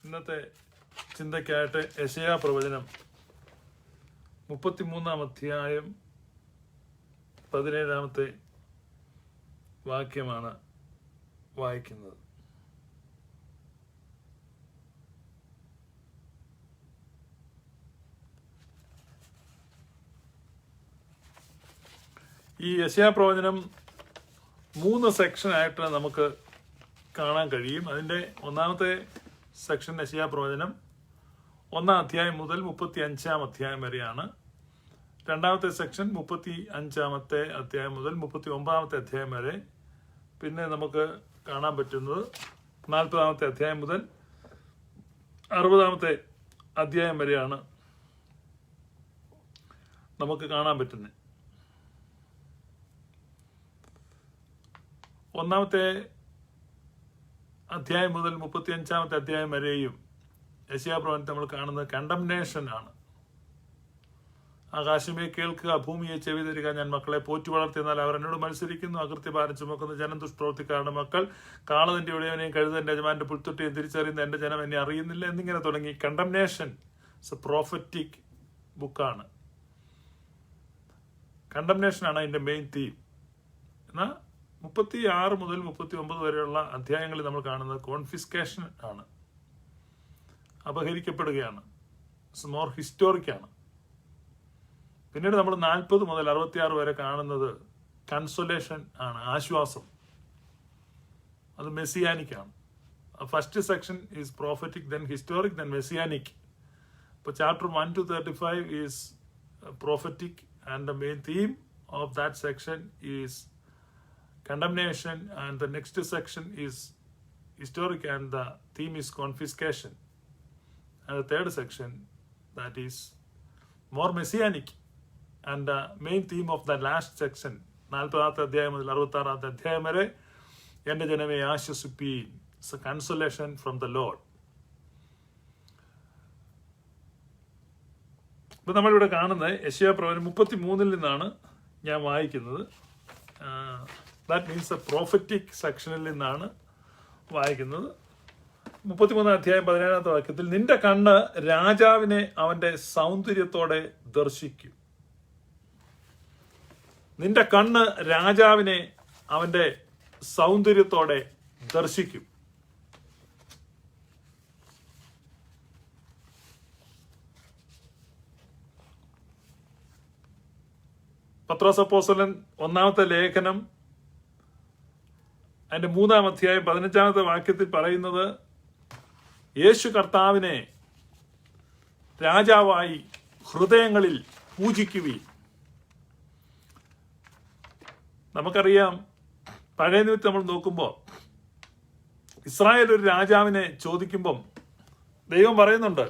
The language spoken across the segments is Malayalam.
ഇന്നത്തെ ചിന്തയ്ക്കായിട്ട് യെശയ്യാ പ്രവചനം 33 അധ്യായം 17 വാക്യമാണ് വായിക്കുന്നത്. ഈ യെശയ്യാ പ്രവചനം 3 സെക്ഷനായിട്ട് നമുക്ക് കാണാൻ കഴിയും. അതിൻ്റെ ഒന്നാമത്തെ സെക്ഷൻ യെശയ്യാ പ്രവചനം 1 അധ്യായം മുതൽ 35 അധ്യായം വരെയാണ്. രണ്ടാമത്തെ സെക്ഷൻ 35 അധ്യായം മുതൽ 39 അധ്യായം വരെ. പിന്നെ നമുക്ക് കാണാൻ പറ്റുന്നത് 40 അധ്യായം മുതൽ 60 അധ്യായം വരെയാണ് നമുക്ക് കാണാൻ പറ്റുന്നത്. ഒന്നാമത്തെ അധ്യായം മുതൽ 35 അധ്യായം വരെയും യെശയ്യാ പ്രവചനത്തിൽ നമ്മൾ കാണുന്നത് കണ്ടംനേഷൻ ആണ്. ആകാശമേ കേൾക്കുക, ഭൂമിയെ ചെവി തരിക, ഞാൻ മക്കളെ പോറ്റി വളർത്തിയെന്നാൽ അവർ എന്നോട് മത്സരിക്കുന്നു. അകൃത്യഭാരം ചുമക്കുന്ന ജനം ദുഷ്പ്രവൃത്തിക്കാരുടെ മക്കൾ, കാളതിന്റെ ഉടയവനെയും കഴുതന്റെ യജമാന്റെ പുൽത്തൊട്ടിയും തിരിച്ചറിയുന്ന എന്റെ ജനം എന്നെ അറിയുന്നില്ല എന്നിങ്ങനെ തുടങ്ങി. കണ്ടംനേഷൻ പ്രോഫറ്റിക് ബുക്കാണ്. കണ്ടംനേഷനാണ് അതിന്റെ മെയിൻ തീം. എന്നാൽ 36 മുതൽ 39 വരെയുള്ള അധ്യായങ്ങളിൽ നമ്മൾ കാണുന്നത് കോൺഫിസ്കേഷൻ ആണ്, അപഹരിക്കപ്പെടുകയാണ്, മോർ ഹിസ്റ്റോറിക്കാണ്. പിന്നീട് നമ്മൾ 40 മുതൽ 66 വരെ കാണുന്നത് കൺസൊലേഷൻ ആണ്, ആശ്വാസം. അത് മെസ്സിയാനിക് ആണ്. First section is prophetic, then historic, then messianic. ഇപ്പോൾ chapter 1 to 35 is prophetic and the main theme of that section is condemnation, and the next section is historic and the theme is confiscation, and the third section that is more messianic, and the main theme of the last section 40 അധ്യായം മുതൽ 66 അധ്യായം വരെ എൻ്റെ ജനമേ ആശ്വസിപ്പീൻ, it's a consolation from the Lord. ഇപ്പൊ നമ്മളിവിടെ കാണുന്നത് യെശയ്യാ പ്രവചനം 33 നിന്നാണ് ഞാൻ വായിക്കുന്നത്. ദാറ്റ് മീൻസ് പ്രോഫറ്റിക് സെക്ഷനിൽ നിന്നാണ് വായിക്കുന്നത്. 33 അധ്യായം 17 വാക്യത്തിൽ, നിന്റെ കണ്ണ് രാജാവിനെ അവന്റെ സൗന്ദര്യത്തോടെ ദർശിക്കും. നിന്റെ കണ്ണ് രാജാവിനെ അവന്റെ സൗന്ദര്യത്തോടെ ദർശിക്കും. പത്രോസ് അപ്പോസ്തലൻ 1-ാമത്തെ ലേഖനം അതിന്റെ 3-ാം അധ്യായം 15-ാമത്തെ വാക്യത്തിൽ പറയുന്നത്, യേശു കർത്താവിനെ രാജാവായി ഹൃദയങ്ങളിൽ പൂജിക്കുവീൻ. നമുക്കറിയാം, പഴയ നിമിത്തം നമ്മൾ നോക്കുമ്പോൾ ഇസ്രായേൽ ഒരു രാജാവിനെ ചോദിക്കുമ്പം ദൈവം പറയുന്നുണ്ട്,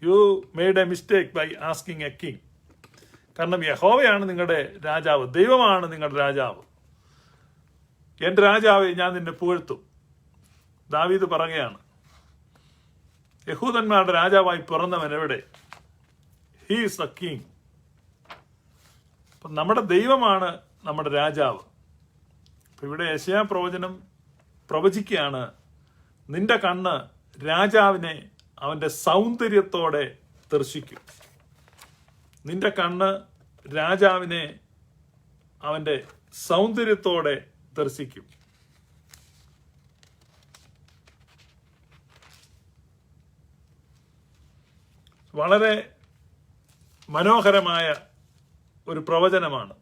you made a mistake by asking a king. കാരണം യഹോവയാണ് നിങ്ങളുടെ രാജാവ്, ദൈവമാണ് നിങ്ങളുടെ രാജാവ്. എൻ്റെ രാജാവെ, ഞാൻ നിന്നെ പുകഴ്ത്തും. ദാവീദ് പറയുകയാണ്, യഹൂദന്മാരുടെ രാജാവായി പിറന്നവൻ എവിടെ? He is the king. അപ്പം നമ്മുടെ ദൈവമാണ് നമ്മുടെ രാജാവ്. അപ്പൊ ഇവിടെ യെശയ്യാ പ്രവചനം പ്രവചിക്കുകയാണ്, നിന്റെ കണ്ണ് രാജാവിനെ അവന്റെ സൗന്ദര്യത്തോടെ ദർശിക്കും. നിന്റെ കണ്ണ് രാജാവിനെ അവന്റെ സൗന്ദര്യത്തോടെ ദർശിക്കും. വളരെ മനോഹരമായ ഒരു പ്രവചനമാണ്.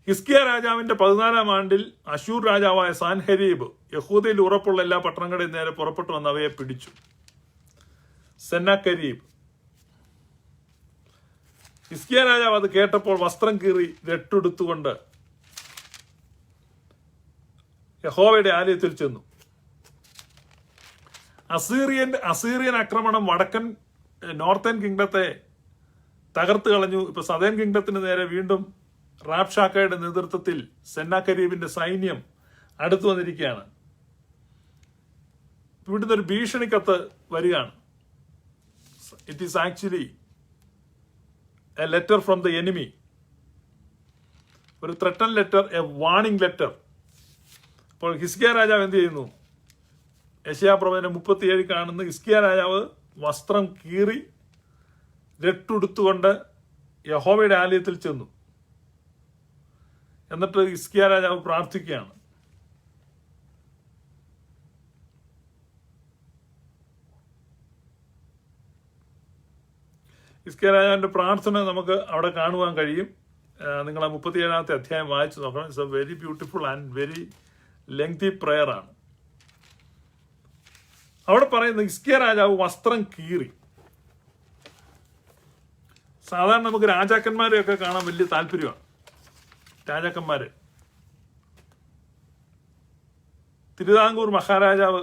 ഹിസ്കിയാ രാജാവിന്റെ 14-ാം ആണ്ടിൽ അശൂർ രാജാവായ സാൻഹരീബ് യഹൂദയിൽ ഉറപ്പുള്ള എല്ലാ പട്ടണങ്ങളുടെയും നേരെ പുറപ്പെട്ടു വന്ന് അവയെ പിടിച്ചു. സെന്നാകരീബ്. ഹിസ്കിയാ രാജാവ് അത് കേട്ടപ്പോൾ വസ്ത്രം കീറി രട്ടെടുത്തുകൊണ്ട് യഹോവയുടെ ആലയത്തിൽ ചെന്നു. അസീറിയൻ ആക്രമണം വടക്കൻ നോർത്തേൺ കിങ്ഡത്തെ തകർത്ത് കളഞ്ഞു. ഇപ്പൊ സദേൺ കിങ്ഡത്തിന് നേരെ വീണ്ടും റാബ്ഷാക്കയുടെ നേതൃത്വത്തിൽ സെന്നാകരീബിന്റെ സൈന്യം അടുത്തു വന്നിരിക്കുകയാണ്. ഇവിടുന്ന് ഒരു ഭീഷണിക്കത്ത് വരികയാണ്. It is actually a letter from the enemy, ഒരു threaten letter, a warning letter. അപ്പോൾ ഹിസ്കിയാ രാജാവ് എന്ത് ചെയ്യുന്നു? യെശയ്യാപ്രവചനം 37 കാണുന്ന ഹിസ്കിയ രാജാവ് വസ്ത്രം കീറി രട്ടുടുത്തുകൊണ്ട് യഹോവയുടെ ആലയത്തിൽ ചെന്നു. എന്നിട്ട് ഹിസ്കിയ രാജാവ് പ്രാർത്ഥിക്കുകയാണ്. ഹിസ്കിയ രാജാവിന്റെ പ്രാർത്ഥന നമുക്ക് അവിടെ കാണുവാൻ കഴിയും. നിങ്ങൾ ആ 37-ാമത്തെ അധ്യായം വായിച്ചു നോക്കണം. It's A very beautiful and very lengthy prayer ആണ്. അവിടെ പറയുന്നത് ഹിസ്കിയ രാജാവ് വസ്ത്രം കീറി. സാധാരണ നമുക്ക് രാജാക്കന്മാരെയൊക്കെ കാണാൻ വലിയ താല്പര്യമാണ്. രാജാക്കന്മാര്, തിരുവിതാംകൂർ മഹാരാജാവ്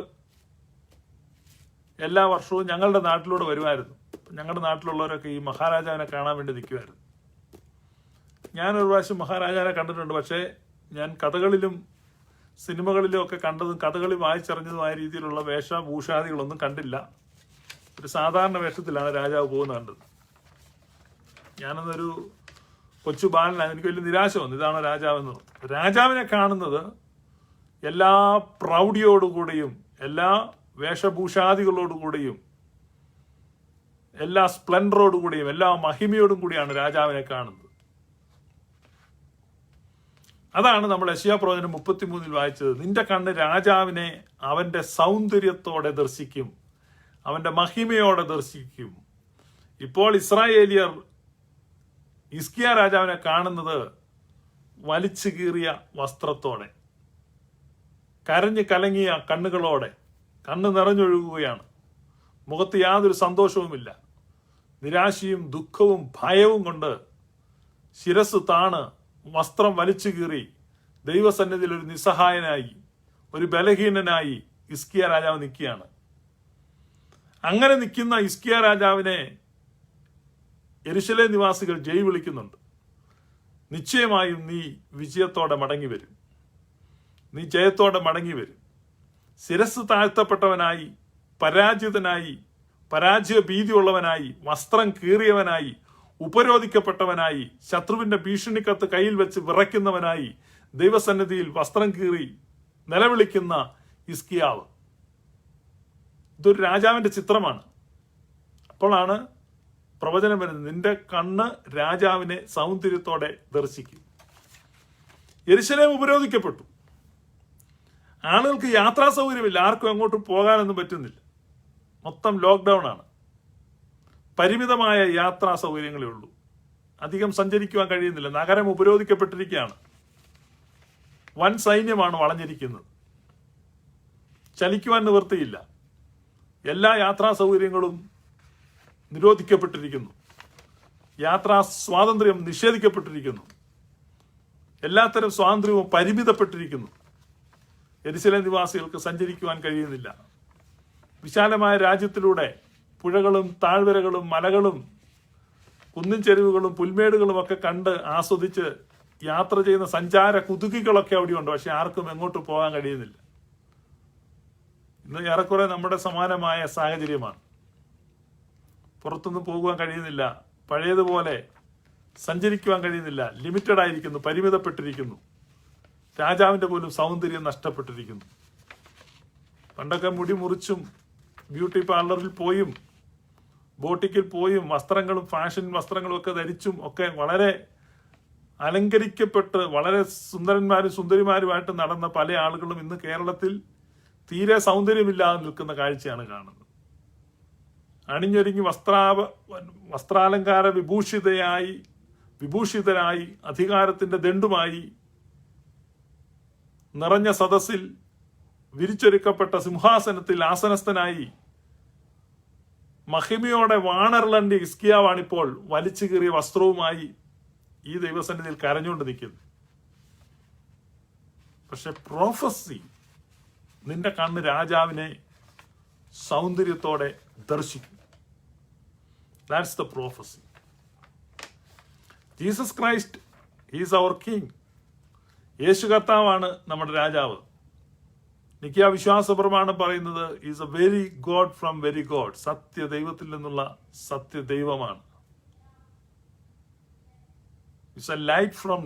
എല്ലാ വർഷവും ഞങ്ങളുടെ നാട്ടിലൂടെ വരുമായിരുന്നു. ഞങ്ങളുടെ നാട്ടിലുള്ളവരൊക്കെ ഈ മഹാരാജാവിനെ കാണാൻ വേണ്ടി നിൽക്കുമായിരുന്നു. ഞാനൊരു പ്രാവശ്യം മഹാരാജാവിനെ കണ്ടിട്ടുണ്ട്. പക്ഷേ ഞാൻ കഥകളിലും സിനിമകളിലും ഒക്കെ കണ്ടതും കഥകളി വായിച്ചറിഞ്ഞതുമായ രീതിയിലുള്ള വേഷഭൂഷാദികളൊന്നും കണ്ടില്ല. ഒരു സാധാരണ വേഷത്തിലാണ് രാജാവ് പോകുന്നത് കണ്ടത്. ഞാനതൊരു കൊച്ചു ബാലനാണ്. എനിക്ക് വലിയ നിരാശ വന്നു. ഇതാണ് രാജാവെന്ന് പറഞ്ഞു. രാജാവിനെ കാണുന്നത് എല്ലാ പ്രൗഢിയോടുകൂടിയും എല്ലാ വേഷഭൂഷാദികളോടുകൂടിയും എല്ലാ സ്പ്ലെൻഡറോടുകൂടിയും എല്ലാ മഹിമയോടും കൂടിയാണ് രാജാവിനെ കാണുന്നത്. അതാണ് നമ്മൾ യെശയ്യാപ്രവചനം 33 വായിച്ചത്. നിന്റെ കണ്ണ് രാജാവിനെ അവന്റെ സൗന്ദര്യത്തോടെ ദർശിക്കും, അവന്റെ മഹിമയോടെ ദർശിക്കും. ഇപ്പോൾ ഇസ്രായേലിയർ ഹിസ്കിയ രാജാവിനെ കാണുന്നത് വലിച്ചു കീറിയ വസ്ത്രത്തോടെ, കരഞ്ഞു കലങ്ങിയ കണ്ണുകളോടെ, കണ്ണ് നിറഞ്ഞൊഴുകുകയാണ്. മുഖത്ത് യാതൊരു സന്തോഷവുമില്ല. നിരാശയും ദുഃഖവും ഭയവും കൊണ്ട് ശിരസ് താണ് വസ്ത്രം വലിച്ചു കീറി ദൈവസന്നിധിയിൽ ഒരു നിസ്സഹായനായി, ഒരു ബലഹീനനായി ഹിസ്കിയ രാജാവ് നിൽക്കുകയാണ്. അങ്ങനെ നിൽക്കുന്ന ഹിസ്കിയ രാജാവിനെ യെരൂശലേം നിവാസികൾ ജയ് വിളിക്കുന്നുണ്ട്. നിശ്ചയമായും നീ വിജയത്തോടെ മടങ്ങി വരും, നീ ജയത്തോടെ മടങ്ങി വരും. ശിരസ് താഴ്ത്തപ്പെട്ടവനായി, പരാജിതനായി, പരാജയ ഭീതിയുള്ളവനായി, വസ്ത്രം കീറിയവനായി, ഉപരോധിക്കപ്പെട്ടവനായി, ശത്രുവിന്റെ ഭീഷണിക്കത്ത് കയ്യിൽ വെച്ച് വിറയ്ക്കുന്നവനായി, ദൈവസന്നിധിയിൽ വസ്ത്രം കീറി നിലവിളിക്കുന്ന ഹിസ്കിയാവ്. ഇതൊരു രാജാവിന്റെ ചിത്രമാണ്. അപ്പോഴാണ് പ്രവചനം വരുന്നത്, നിന്റെ കണ്ണ് രാജാവിനെ സൗന്ദര്യത്തോടെ ദർശിക്കും. യെരൂശലേം ഉപരോധിക്കപ്പെട്ടു. ആളുകൾക്ക് യാത്രാ സൗകര്യമില്ല. ആർക്കും എങ്ങോട്ടും പോകാനൊന്നും പറ്റുന്നില്ല. മൊത്തം ലോക്ക്ഡൌൺ ആണ്. പരിമിതമായ യാത്രാ സൗകര്യങ്ങളേ ഉള്ളൂ. അധികം സഞ്ചരിക്കുവാൻ കഴിയുന്നില്ല. നഗരം ഉപരോധിക്കപ്പെട്ടിരിക്കുകയാണ്. വൻ സൈന്യമാണ് വളഞ്ഞിരിക്കുന്നത്. ചലിക്കുവാൻ നിവൃത്തിയില്ല. എല്ലാ യാത്രാ സൗകര്യങ്ങളും നിരോധിക്കപ്പെട്ടിരിക്കുന്നു. യാത്രാ സ്വാതന്ത്ര്യം നിഷേധിക്കപ്പെട്ടിരിക്കുന്നു. എല്ലാത്തരം സ്വാതന്ത്ര്യവും പരിമിതപ്പെട്ടിരിക്കുന്നു. യെരൂശലേം നിവാസികൾക്ക് സഞ്ചരിക്കുവാൻ കഴിയുന്നില്ല. വിശാലമായ രാജ്യത്തിലൂടെ പുഴകളും താഴ്വരകളും മലകളും കുന്നിൻ ചെരുവുകളും പുൽമേടുകളും ഒക്കെ കണ്ട് ആസ്വദിച്ച് യാത്ര ചെയ്യുന്ന സഞ്ചാര കുതുകികളൊക്കെ അവിടെയുണ്ട്. പക്ഷെ ആർക്കും എങ്ങോട്ട് പോകാൻ കഴിയുന്നില്ല. ഇന്ന് ഏറെക്കുറെ നമ്മുടെ സമാനമായ സാഹചര്യമാണ്. പുറത്തൊന്നും പോകുവാൻ കഴിയുന്നില്ല. പഴയതുപോലെ സഞ്ചരിക്കുവാൻ കഴിയുന്നില്ല. ലിമിറ്റഡ് ആയിരിക്കുന്നു, പരിമിതപ്പെട്ടിരിക്കുന്നു. രാജാവിന്റെ പോലും സൗന്ദര്യം നഷ്ടപ്പെട്ടിരിക്കുന്നു. പണ്ടൊക്കെ മുടി മുറിച്ചും ബ്യൂട്ടി പാർലറിൽ പോയും ബോട്ടിക്കിൽ പോയും വസ്ത്രങ്ങളും ഫാഷൻ വസ്ത്രങ്ങളും ഒക്കെ ധരിച്ചും ഒക്കെ വളരെ അലങ്കരിക്കപ്പെട്ട് വളരെ സുന്ദരന്മാരും സുന്ദരിമാരുമായിട്ട് നടന്ന പല ആളുകളും ഇന്ന് കേരളത്തിൽ തീരെ സൗന്ദര്യമില്ലാതെ നിൽക്കുന്ന കാഴ്ചയാണ് കാണുന്നത്. അണിഞ്ഞൊരുങ്ങി വസ്ത്രാലങ്കാര വിഭൂഷിതരായി അധികാരത്തിന്റെ ദണ്ഡുമായി നിറഞ്ഞ സദസ്സിൽ വിരിച്ചൊരുക്കപ്പെട്ട സിംഹാസനത്തിൽ ആസനസ്ഥനായി മഹിമയോടെ വാണർലണ്ടി ഹിസ്കിയാവാണിപ്പോൾ വലിച്ചു കീറിയ വസ്ത്രവുമായി ഈ ദൈവസന്നിധിയിൽ കരഞ്ഞുകൊണ്ട് നിൽക്കുന്നു. പക്ഷെ പ്രോഫസി, നിന്റെ കണ്ണ് രാജാവിനെ സൗന്ദര്യത്തോടെ ദർശിക്കും. That's the prophecy. Jesus Christ is our king. യേശു കർത്താവാണ് നമ്മുടെ രാജാവ്. നിക്കിയ വിശ്വാസ പ്രമാണം പറയുന്നത് is a very God from very God. സത്യ ദൈവത്തിൽ നിന്നുള്ള സത്യ ദൈവമാണ്. It's a light from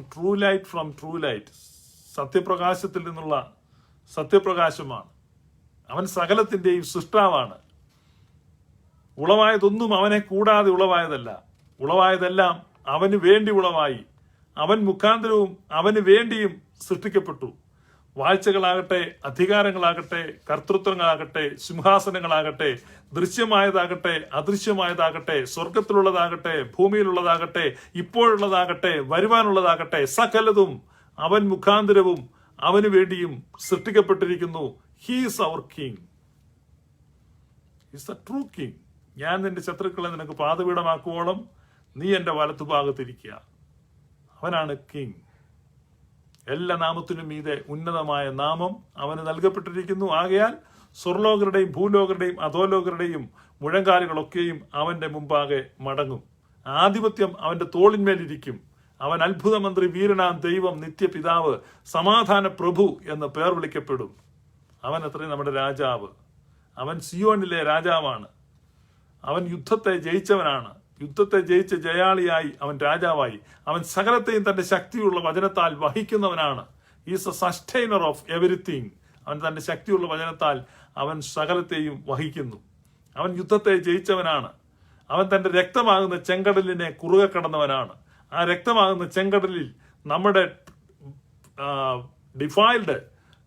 true light. സത്യപ്രകാശത്തിൽ നിന്നുള്ള സത്യപ്രകാശമാണ്. അവൻ സകലത്തിന്റെയും സൃഷ്ടാവാണ്. ഉളവായതൊന്നും അവനെ കൂടാതെ ഉളവായതല്ല. ഉളവായതെല്ലാം അവന് വേണ്ടി ഉളവായി. അവൻ മുഖാന്തരവും അവന് വേണ്ടിയും സൃഷ്ടിക്കപ്പെട്ടു. വാഴ്ചകളാകട്ടെ, അധികാരങ്ങളാകട്ടെ, കർത്തൃത്വങ്ങളാകട്ടെ, സിംഹാസനങ്ങളാകട്ടെ, ദൃശ്യമായതാകട്ടെ, അദൃശ്യമായതാകട്ടെ, സ്വർഗത്തിലുള്ളതാകട്ടെ, ഭൂമിയിലുള്ളതാകട്ടെ, ഇപ്പോഴുള്ളതാകട്ടെ, വരുവാനുള്ളതാകട്ടെ, സകലതും അവൻ മുഖാന്തരവും അവന് വേണ്ടിയും സൃഷ്ടിക്കപ്പെട്ടിരിക്കുന്നു. He's our king. Is the true king. ഞാൻ നിന്റെ ശത്രുക്കളെ നിനക്ക് പാദപീഠമാക്കുവോളം നീ എന്റെ വലത്തുഭാഗത്തിരിക്കുക. അവനാണ് കിങ്. എല്ലാ നാമത്തിനും മീതെ ഉന്നതമായ നാമം അവന് നൽകപ്പെട്ടിരിക്കുന്നു. ആകയാൽ സ്വർലോകരുടെയും ഭൂലോകരുടെയും അധോലോകരുടെയും മുഴങ്കാലുകളൊക്കെയും അവന്റെ മുമ്പാകെ മടങ്ങും. ആധിപത്യം അവന്റെ തോളിന്മേലിരിക്കും. അവൻ അത്ഭുതമന്ത്രി, വീരനാം ദൈവം, നിത്യപിതാവ്, സമാധാന പ്രഭു എന്ന് പേർ വിളിക്കപ്പെടും. അവൻ അത്രയും നമ്മുടെ രാജാവ്. അവൻ സിയോനിലെ രാജാവാണ്. അവൻ യുദ്ധത്തെ ജയിച്ചവനാണ്. യുദ്ധത്തെ ജയിച്ച് ജയാളിയായി അവൻ രാജാവായി. അവൻ സകലത്തെയും തന്റെ ശക്തിയുള്ള വചനത്താൽ വഹിക്കുന്നവനാണ്. Is a sustainer of everything. അവൻ തന്റെ ശക്തിയുള്ള വചനത്താൽ അവൻ സകലത്തെയും വഹിക്കുന്നു. അവൻ യുദ്ധത്തെ ജയിച്ചവനാണ്. അവൻ തന്റെ രക്തമാകുന്ന ചെങ്കടലിനെ കുറുകെ കടന്നവനാണ്. ആ രക്തമാകുന്ന ചെങ്കടലിൽ നമ്മുടെ ഡിഫൈൽഡ്,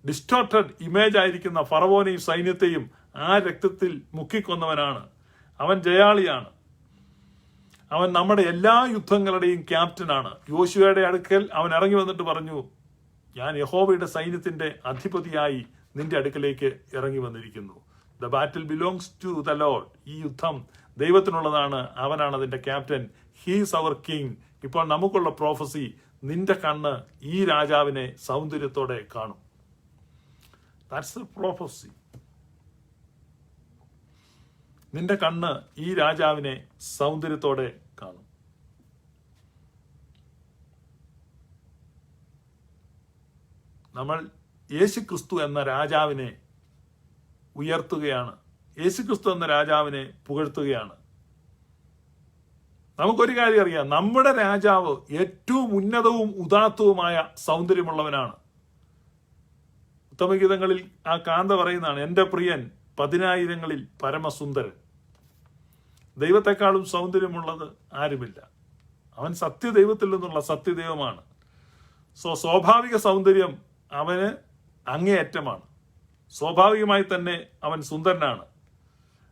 ഡിസ്റ്റോർട്ടഡ് ഇമേജ് ആയിരിക്കുന്ന ഫറവോനെയും സൈന്യത്തെയും ആ രക്തത്തിൽ മുക്കിക്കൊന്നവനാണ്. അവൻ ജയാളിയാണ്. അവൻ നമ്മുടെ എല്ലാ യുദ്ധങ്ങളുടെയും ക്യാപ്റ്റനാണ്. യോശുവയുടെ അടുക്കൽ അവൻ ഇറങ്ങി വന്നിട്ട് പറഞ്ഞു, ഞാൻ യഹോവയുടെ സൈന്യത്തിന്റെ അധിപതിയായി നിന്റെ അടുക്കലേക്ക് ഇറങ്ങി വന്നിരിക്കുന്നു. The battle belongs to the Lord. ഈ യുദ്ധം ദൈവത്തിനുള്ളതാണ്. അവനാണ് അതിന്റെ ക്യാപ്റ്റൻ. He's our king. ഇപ്പോൾ നമുക്കുള്ള പ്രോഫസി, നിന്റെ കണ്ണ് ഈ രാജാവിനെ സൗന്ദര്യത്തോടെ കാണും. That's the prophecy. നിന്റെ കണ്ണ് ഈ രാജാവിനെ സൗന്ദര്യത്തോടെ കാണും. നമ്മൾ യേശുക്രിസ്തു എന്ന രാജാവിനെ ഉയർത്തുകയാണ്. യേശുക്രിസ്തു എന്ന രാജാവിനെ പുകഴ്ത്തുകയാണ്. നമുക്കൊരു കാര്യം അറിയാം, നമ്മുടെ രാജാവ് ഏറ്റവും ഉന്നതവും ഉദാത്തവുമായ സൗന്ദര്യമുള്ളവനാണ്. ഉത്തമഗീതങ്ങളിൽ ആ കാന്ത പറയുന്നതാണ്, എന്റെ പ്രിയൻ 10,000-ങ്ങളിൽ പരമസുന്ദരൻ. ദൈവത്തെക്കാളും സൗന്ദര്യമുള്ളത് ആരുമില്ല. അവൻ സത്യദൈവത്തിൽ നിന്നുള്ള സത്യദൈവമാണ്. സ്വാഭാവിക സൗന്ദര്യം അവന് അങ്ങേയറ്റമാണ്. സ്വാഭാവികമായി തന്നെ അവൻ സുന്ദരനാണ്.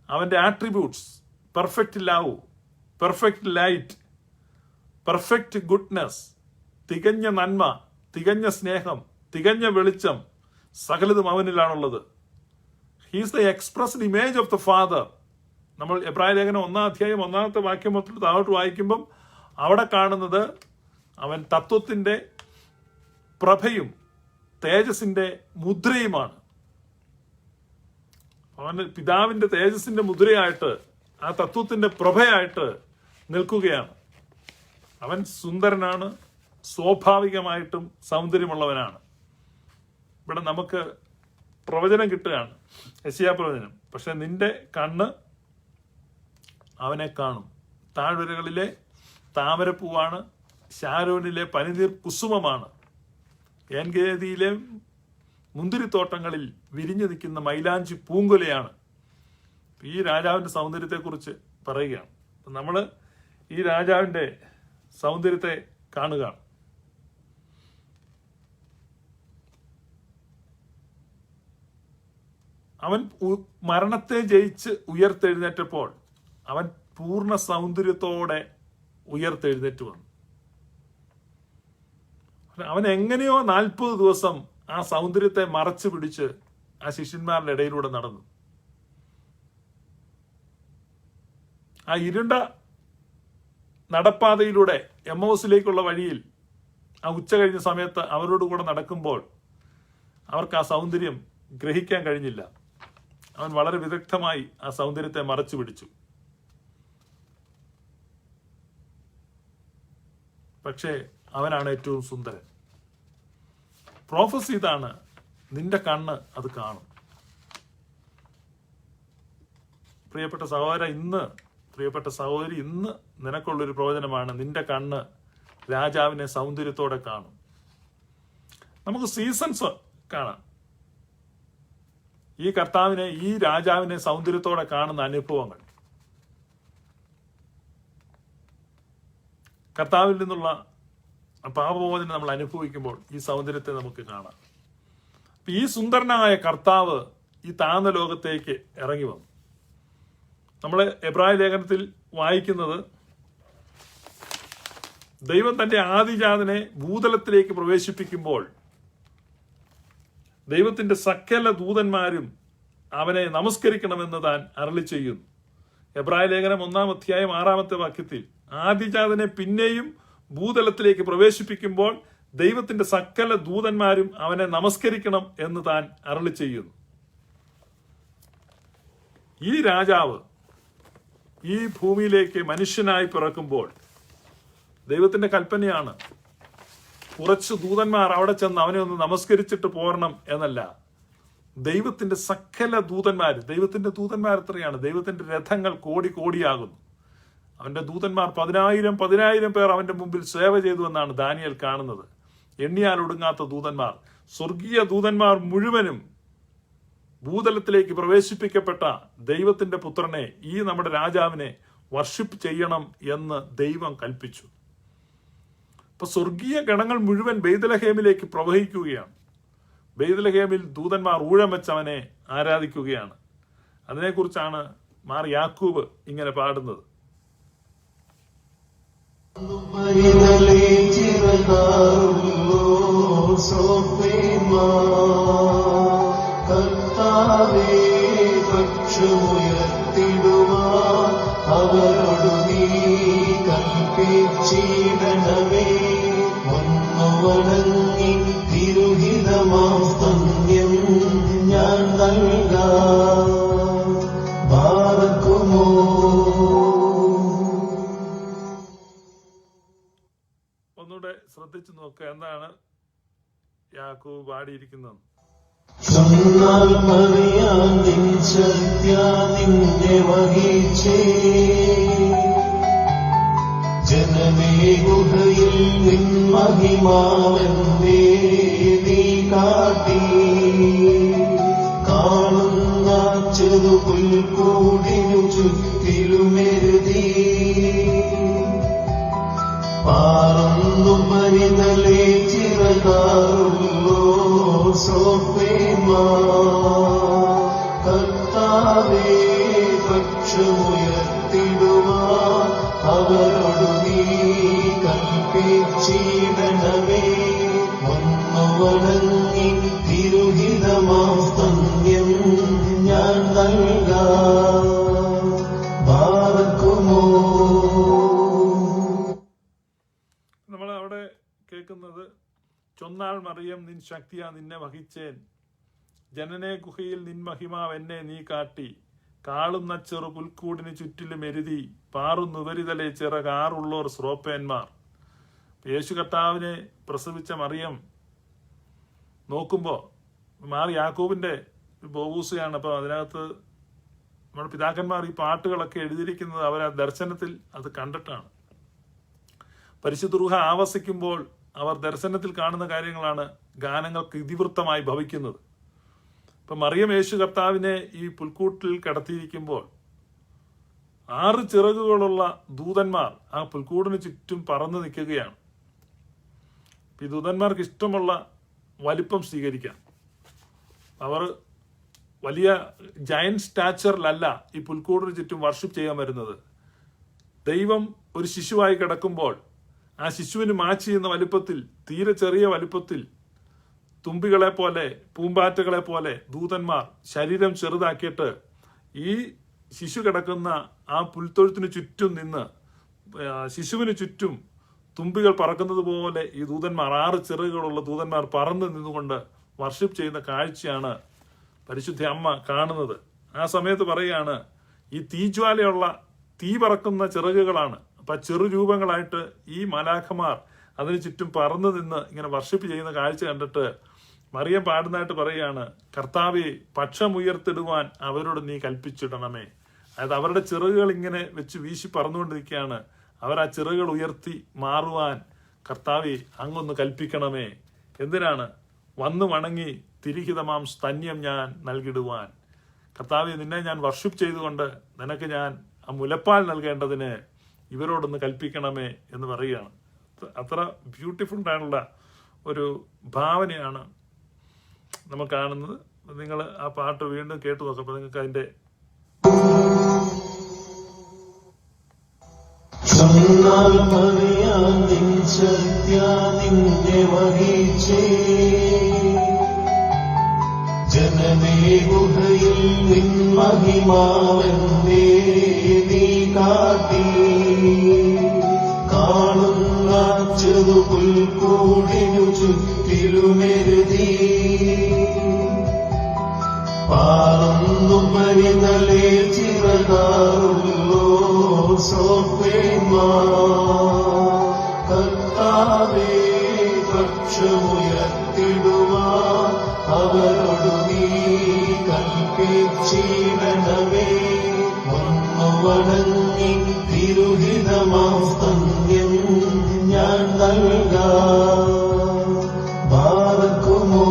അവന്റെ attributes, perfect love, perfect light, perfect goodness, തികഞ്ഞ നന്മ, തികഞ്ഞ സ്നേഹം, തികഞ്ഞ വെളിച്ചം, സകലതും അവനിലാണുള്ളത്. He's the expressed image of the father. നമ്മൾ എബ്രായ ലേഖനം 1-ാം അധ്യായം 1-ാമത്തെ വാക്യം മുതൽ താഴോട്ട് വായിക്കുമ്പം അവിടെ കാണുന്നത് അവൻ തത്വത്തിന്റെ പ്രഭയും തേജസിന്റെ മുദ്രയുമാണ്. അവൻ പിതാവിന്റെ തേജസിന്റെ മുദ്രയായിട്ട്, ആ തത്വത്തിന്റെ പ്രഭയായിട്ട് നിൽക്കുകയാണ്. അവൻ സുന്ദരനാണ്, സ്വാഭാവികമായിട്ടും സൗന്ദര്യമുള്ളവനാണ്. ഇവിടെ നമുക്ക് പ്രവചനം കിട്ടുകയാണ്, യെശയ്യാ പ്രവചനം. പക്ഷെ നിന്റെ കണ്ണ് അവനെ കാണും. താഴ്വരകളിലെ താമരപ്പൂവാണ്, ശാരോനിലെ പനിനീർ കുസുമമാണ്, ഏൻഗേദിയിലെ മുന്തിരിത്തോട്ടങ്ങളിൽ വിരിഞ്ഞു നിൽക്കുന്ന മൈലാഞ്ചി പൂങ്കുലയാണ്. ഈ രാജാവിന്റെ സൗന്ദര്യത്തെക്കുറിച്ച് പറയുകയാണ്. നമ്മൾ ഈ രാജാവിന്റെ സൗന്ദര്യത്തെ കാണുക. അവൻ മരണത്തെ ജയിച്ച് ഉയർത്തെഴുന്നേറ്റപ്പോൾ അവൻ പൂർണ്ണ സൗന്ദര്യത്തോടെ ഉയർത്തെഴുന്നേറ്റ് വന്നു. അവൻ എങ്ങനെയോ 40 ദിവസം ആ സൗന്ദര്യത്തെ മറച്ചു പിടിച്ച് ആ ശിഷ്യന്മാരുടെ ഇടയിലൂടെ നടന്നു. ആ ഇരുണ്ട നടപ്പാതയിലൂടെ എമ്മൗസിലേക്കുള്ള വഴിയിൽ ആ ഉച്ച കഴിഞ്ഞ സമയത്ത് അവരോട് കൂടെ നടക്കുമ്പോൾ അവർക്ക് ആ സൗന്ദര്യം ഗ്രഹിക്കാൻ കഴിഞ്ഞില്ല. അവൻ വളരെ വിദഗ്ധമായി ആ സൗന്ദര്യത്തെ മറച്ചു പിടിച്ചു. പക്ഷേ അവനാണ് ഏറ്റവും സുന്ദരൻ. പ്രോഫസി ഇതാണ്, നിന്റെ കണ്ണ് അത് കാണും. പ്രിയപ്പെട്ട സഹോദര, പ്രിയപ്പെട്ട സഹോദരി, ഇന്ന് നിനക്കുള്ളൊരു പ്രവചനമാണ്. നിന്റെ കണ്ണ് രാജാവിനെ സൗന്ദര്യത്തോടെ കാണും. നമുക്ക് സീസൺസ് കാണാം. ഈ കർത്താവിനെ, ഈ രാജാവിനെ സൗന്ദര്യത്തോടെ കാണുന്ന അനുഭവങ്ങൾ, കർത്താവിൽ നിന്നുള്ള പാപമോചനം നമ്മൾ അനുഭവിക്കുമ്പോൾ ഈ സൗന്ദര്യത്തെ നമുക്ക് കാണാം. ഈ സുന്ദരനായ കർത്താവ് ഈ താഴ്ന്ന ലോകത്തേക്ക് ഇറങ്ങി വന്നു. നമ്മൾ എബ്രായ ലേഖനത്തിൽ വായിക്കുന്നത്, ദൈവം തന്റെ ആദിജാതനെ ഭൂതലത്തിലേക്ക് പ്രവേശിപ്പിക്കുമ്പോൾ ദൈവത്തിന്റെ സകല ദൂതന്മാരും അവനെ നമസ്കരിക്കണമെന്ന് താൻ അരുളി ചെയ്യുന്നു. എബ്രായ ലേഖനം 1-ാം അധ്യായം 6-ാമത്തെ വാക്യത്തിൽ, ആദിജാതനെ പിന്നെയും ഭൂതലത്തിലേക്ക് പ്രവേശിപ്പിക്കുമ്പോൾ ദൈവത്തിന്റെ സകല ദൂതന്മാരും അവനെ നമസ്കരിക്കണം എന്ന് താൻ അരുളി ചെയ്യുന്നു. ഈ രാജാവ് ഈ ഭൂമിയിലേക്ക് മനുഷ്യനായി പിറക്കുമ്പോൾ ദൈവത്തിന്റെ കൽപ്പനയാണ്, കുറച്ച് ദൂതന്മാർ അവിടെ ചെന്ന് അവനെ ഒന്ന് നമസ്കരിച്ചിട്ട് പോരണം എന്നല്ല. ദൈവത്തിന്റെ സകല ദൂതന്മാർ, ദൈവത്തിന്റെ ദൂതന്മാർ എത്രയാണ്? ദൈവത്തിന്റെ രഥങ്ങൾ കോടി കോടിയാകുന്നു. അവന്റെ ദൂതന്മാർ 10,000 പേർ അവന്റെ മുമ്പിൽ സേവ ചെയ്തു എന്നാണ് ദാനിയേൽ കാണുന്നത്. എണ്ണിയാൽ ഒടുങ്ങാത്ത ദൂതന്മാർ, സ്വർഗീയ ദൂതന്മാർ മുഴുവനും ഭൂതലത്തിലേക്ക് പ്രവേശിപ്പിക്കപ്പെട്ട ദൈവത്തിന്റെ പുത്രനെ, ഈ നമ്മുടെ രാജാവിനെ വർഷിപ്പ് ചെയ്യണം എന്ന് ദൈവം കൽപ്പിച്ചു. അപ്പൊ സ്വർഗീയ ഗണങ്ങൾ മുഴുവൻ ബെയ്ത്ലഹേമിലേക്ക് പ്രവഹിക്കുകയാണ്. ബെയ്ത്ലഹേമിൽ ദൂതന്മാർ ഊഴം വെച്ചവനെ ആരാധിക്കുകയാണ്. അതിനെക്കുറിച്ചാണ് മാർ യാക്കൂബ് ഇങ്ങനെ പാടുന്നത്. അവരോടു നീ കൽപ്പിച്ചിടണമേ, വന്നു വണങ്ങി തിരുഹിതമാം സ്തന്യം ഞാൻ നൽകാം. ബാറക്കുമോ. ഒന്നുകൂടെ ശ്രദ്ധിച്ചു നോക്കുക, എന്താണ് യാക്കൂബ് പാടിയിരിക്കുന്നത്? ചൊന്നാൽ മറിയാൻ നിൻ സത്യ നിന്നെ വഹിച്ചേ, ജനമേ ഗുഹയിൽ നിൻ മഹിമാവെന്നേ നീ കാട്ടി. കാണുന്ന ചെറുപുൽക്കൂടിനു ചുറ്റിലുമെരുതി, പാറന്നു പരിതലേ ചിറകാറുള്ളോ സോഫേമാ. കർത്താവേ പക്ഷമുയർത്തിടുവാൻ അവരോടു നീ കൽപ്പിച്ചിടണമേ, വന്നു വണങ്ങി തിരുഹിതമാം സ്തന്യം ഞാൻ നൽകാം. ബാറക്കുമോ. നമ്മൾ അവിടെ കേൾക്കുന്നത്, ചൊന്നാൾ മറിയം നിൻ ശക്തിയാ നിന്നെ വഹിച്ചേൻ, ജനനെ ഗുഹയിൽ നിൻ മഹിമാവ് എന്നെ നീ കാട്ടി. കാളുന്ന ചെറു പുൽക്കൂടിന് ചുറ്റിലും എരുതി, പാറുന്നുപരിതലെ ചിറകാറുള്ളോർ ശ്രോപ്പേന്മാർ. യേശു കർത്താവിനെ പ്രസവിച്ച മറിയം നോക്കുമ്പോൾ, മാർ യാക്കൂബിന്റെ ബോവൂസയാണ്. അപ്പൊ അതിനകത്ത് നമ്മുടെ പിതാക്കന്മാർ ഈ പാട്ടുകളൊക്കെ എഴുതിയിരിക്കുന്നത് അവർ ആ ദർശനത്തിൽ അത് കണ്ടിട്ടാണ്. പരിശുദ്ധ റൂഹ ആവസിക്കുമ്പോൾ അവർ ദർശനത്തിൽ കാണുന്ന കാര്യങ്ങളാണ് ഗാനങ്ങൾക്ക് ഇതിവൃത്തമായി ഭവിക്കുന്നത്. ഇപ്പൊ മറിയം യേശു കർത്താവിനെ ഈ പുൽക്കൂട്ടിൽ കിടത്തിയിരിക്കുമ്പോൾ 6 ചിറകുകളുള്ള ദൂതന്മാർ ആ പുൽക്കൂടിന് ചുറ്റും പറന്നു നിൽക്കുകയാണ്. ഈ ദൂതന്മാർക്ക് ഇഷ്ടമുള്ള വലിപ്പം സ്വീകരിക്കാം. അവർ വലിയ ജയന്റ് സ്റ്റാച്ചറിലല്ല ഈ പുൽക്കൂടിന് ചുറ്റും വർഷിപ്പ് ചെയ്യാൻ വരുന്നത്. ദൈവം ഒരു ശിശുവായി കിടക്കുമ്പോൾ ആ ശിശുവിന് മാച്ച് ചെയ്യുന്ന വലിപ്പത്തിൽ, തീരെ ചെറിയ വലിപ്പത്തിൽ, തുമ്പികളെ പോലെ, പൂമ്പാറ്റകളെ പോലെ ദൂതന്മാർ ശരീരം ചെറുതാക്കിയിട്ട് ഈ ശിശു കിടക്കുന്ന ആ പുൽത്തൊഴുത്തിന് ചുറ്റും നിന്ന് ശിശുവിന് ചുറ്റും തുമ്പികൾ പറക്കുന്നത് പോലെ ഈ ദൂതന്മാർ, 6 ചിറകുകളുള്ള ദൂതന്മാർ പറന്ന് നിന്നുകൊണ്ട് വർഷിപ്പ് ചെയ്യുന്ന കാഴ്ചയാണ് പരിശുദ്ധ അമ്മ കാണുന്നത്. ആ സമയത്ത് പറയുകയാണ്, ഈ തീജ്വാലയുള്ള തീ പറക്കുന്ന ചിറകുകളാണ്. അപ്പൊ ചെറു രൂപങ്ങളായിട്ട് ഈ മാലാഖമാർ അതിന് ചുറ്റും പറന്നു നിന്ന് ഇങ്ങനെ വർഷിപ്പ് ചെയ്യുന്ന കാഴ്ച കണ്ടിട്ട് മറിയം പാടുന്നതായിട്ട് പറയുകയാണ്, കർത്താവെ പക്ഷമുയർത്തിടുവാൻ അവരോട് നീ കൽപ്പിച്ചിടണമേ. അതായത് അവരുടെ ചിറകുകൾ ഇങ്ങനെ വെച്ച് വീശി പറന്നുകൊണ്ടിരിക്കുകയാണ്. അവർ ആ ചിറകുകൾ ഉയർത്തി മാറുവാൻ കർത്താവെ അങ്ങൊന്ന് കൽപ്പിക്കണമേ. എന്തിനാണ്? വന്നു വണങ്ങി തിരുഹിതമാം സ്തന്യം ഞാൻ നൽകിടുവാൻ. കർത്താവെ, നിന്നെ ഞാൻ വർഷിപ്പ് ചെയ്തുകൊണ്ട് നിനക്ക് ഞാൻ ആ മുലപ്പാൽ നൽകേണ്ടതിന് ഇവരോടൊന്ന് കൽപ്പിക്കണമേ എന്ന് പറയുകയാണ്. അത്ര ബ്യൂട്ടിഫുൾ ആയിട്ടുള്ള ഒരു ഭാവനയാണ് നമ്മൾ കാണുന്നത്. നിങ്ങൾ ആ പാട്ട് വീണ്ടും കേട്ടു നോക്കാം. അപ്പൊ നിങ്ങൾക്ക് അതിന്റെ ചൊന്നാൽ പറയാൻ നിൻ സത്യ നിന്നെ വഹിച്ചേ, ജനമേ ഗുഹയിൽ നിൻ മഹിമാവെന്നേ നീ കാട്ടി. കാണുന്ന ചെറുപുൽക്കൂടിനു ചുറ്റിലുമെരുതി, പാറുന്നു പരിതലേ ചിറകാറുള്ളോ കർത്താവേ, പക്ഷമുയർത്തിടുവാ അവരോടു നീ കൽപ്പിച്ചിടണമേ. ഒന്നു വണങ്ങി തിരുഹിതമാം സ്തന്യം ഞാൻ നൽകാം. ബാറക്കുമോ.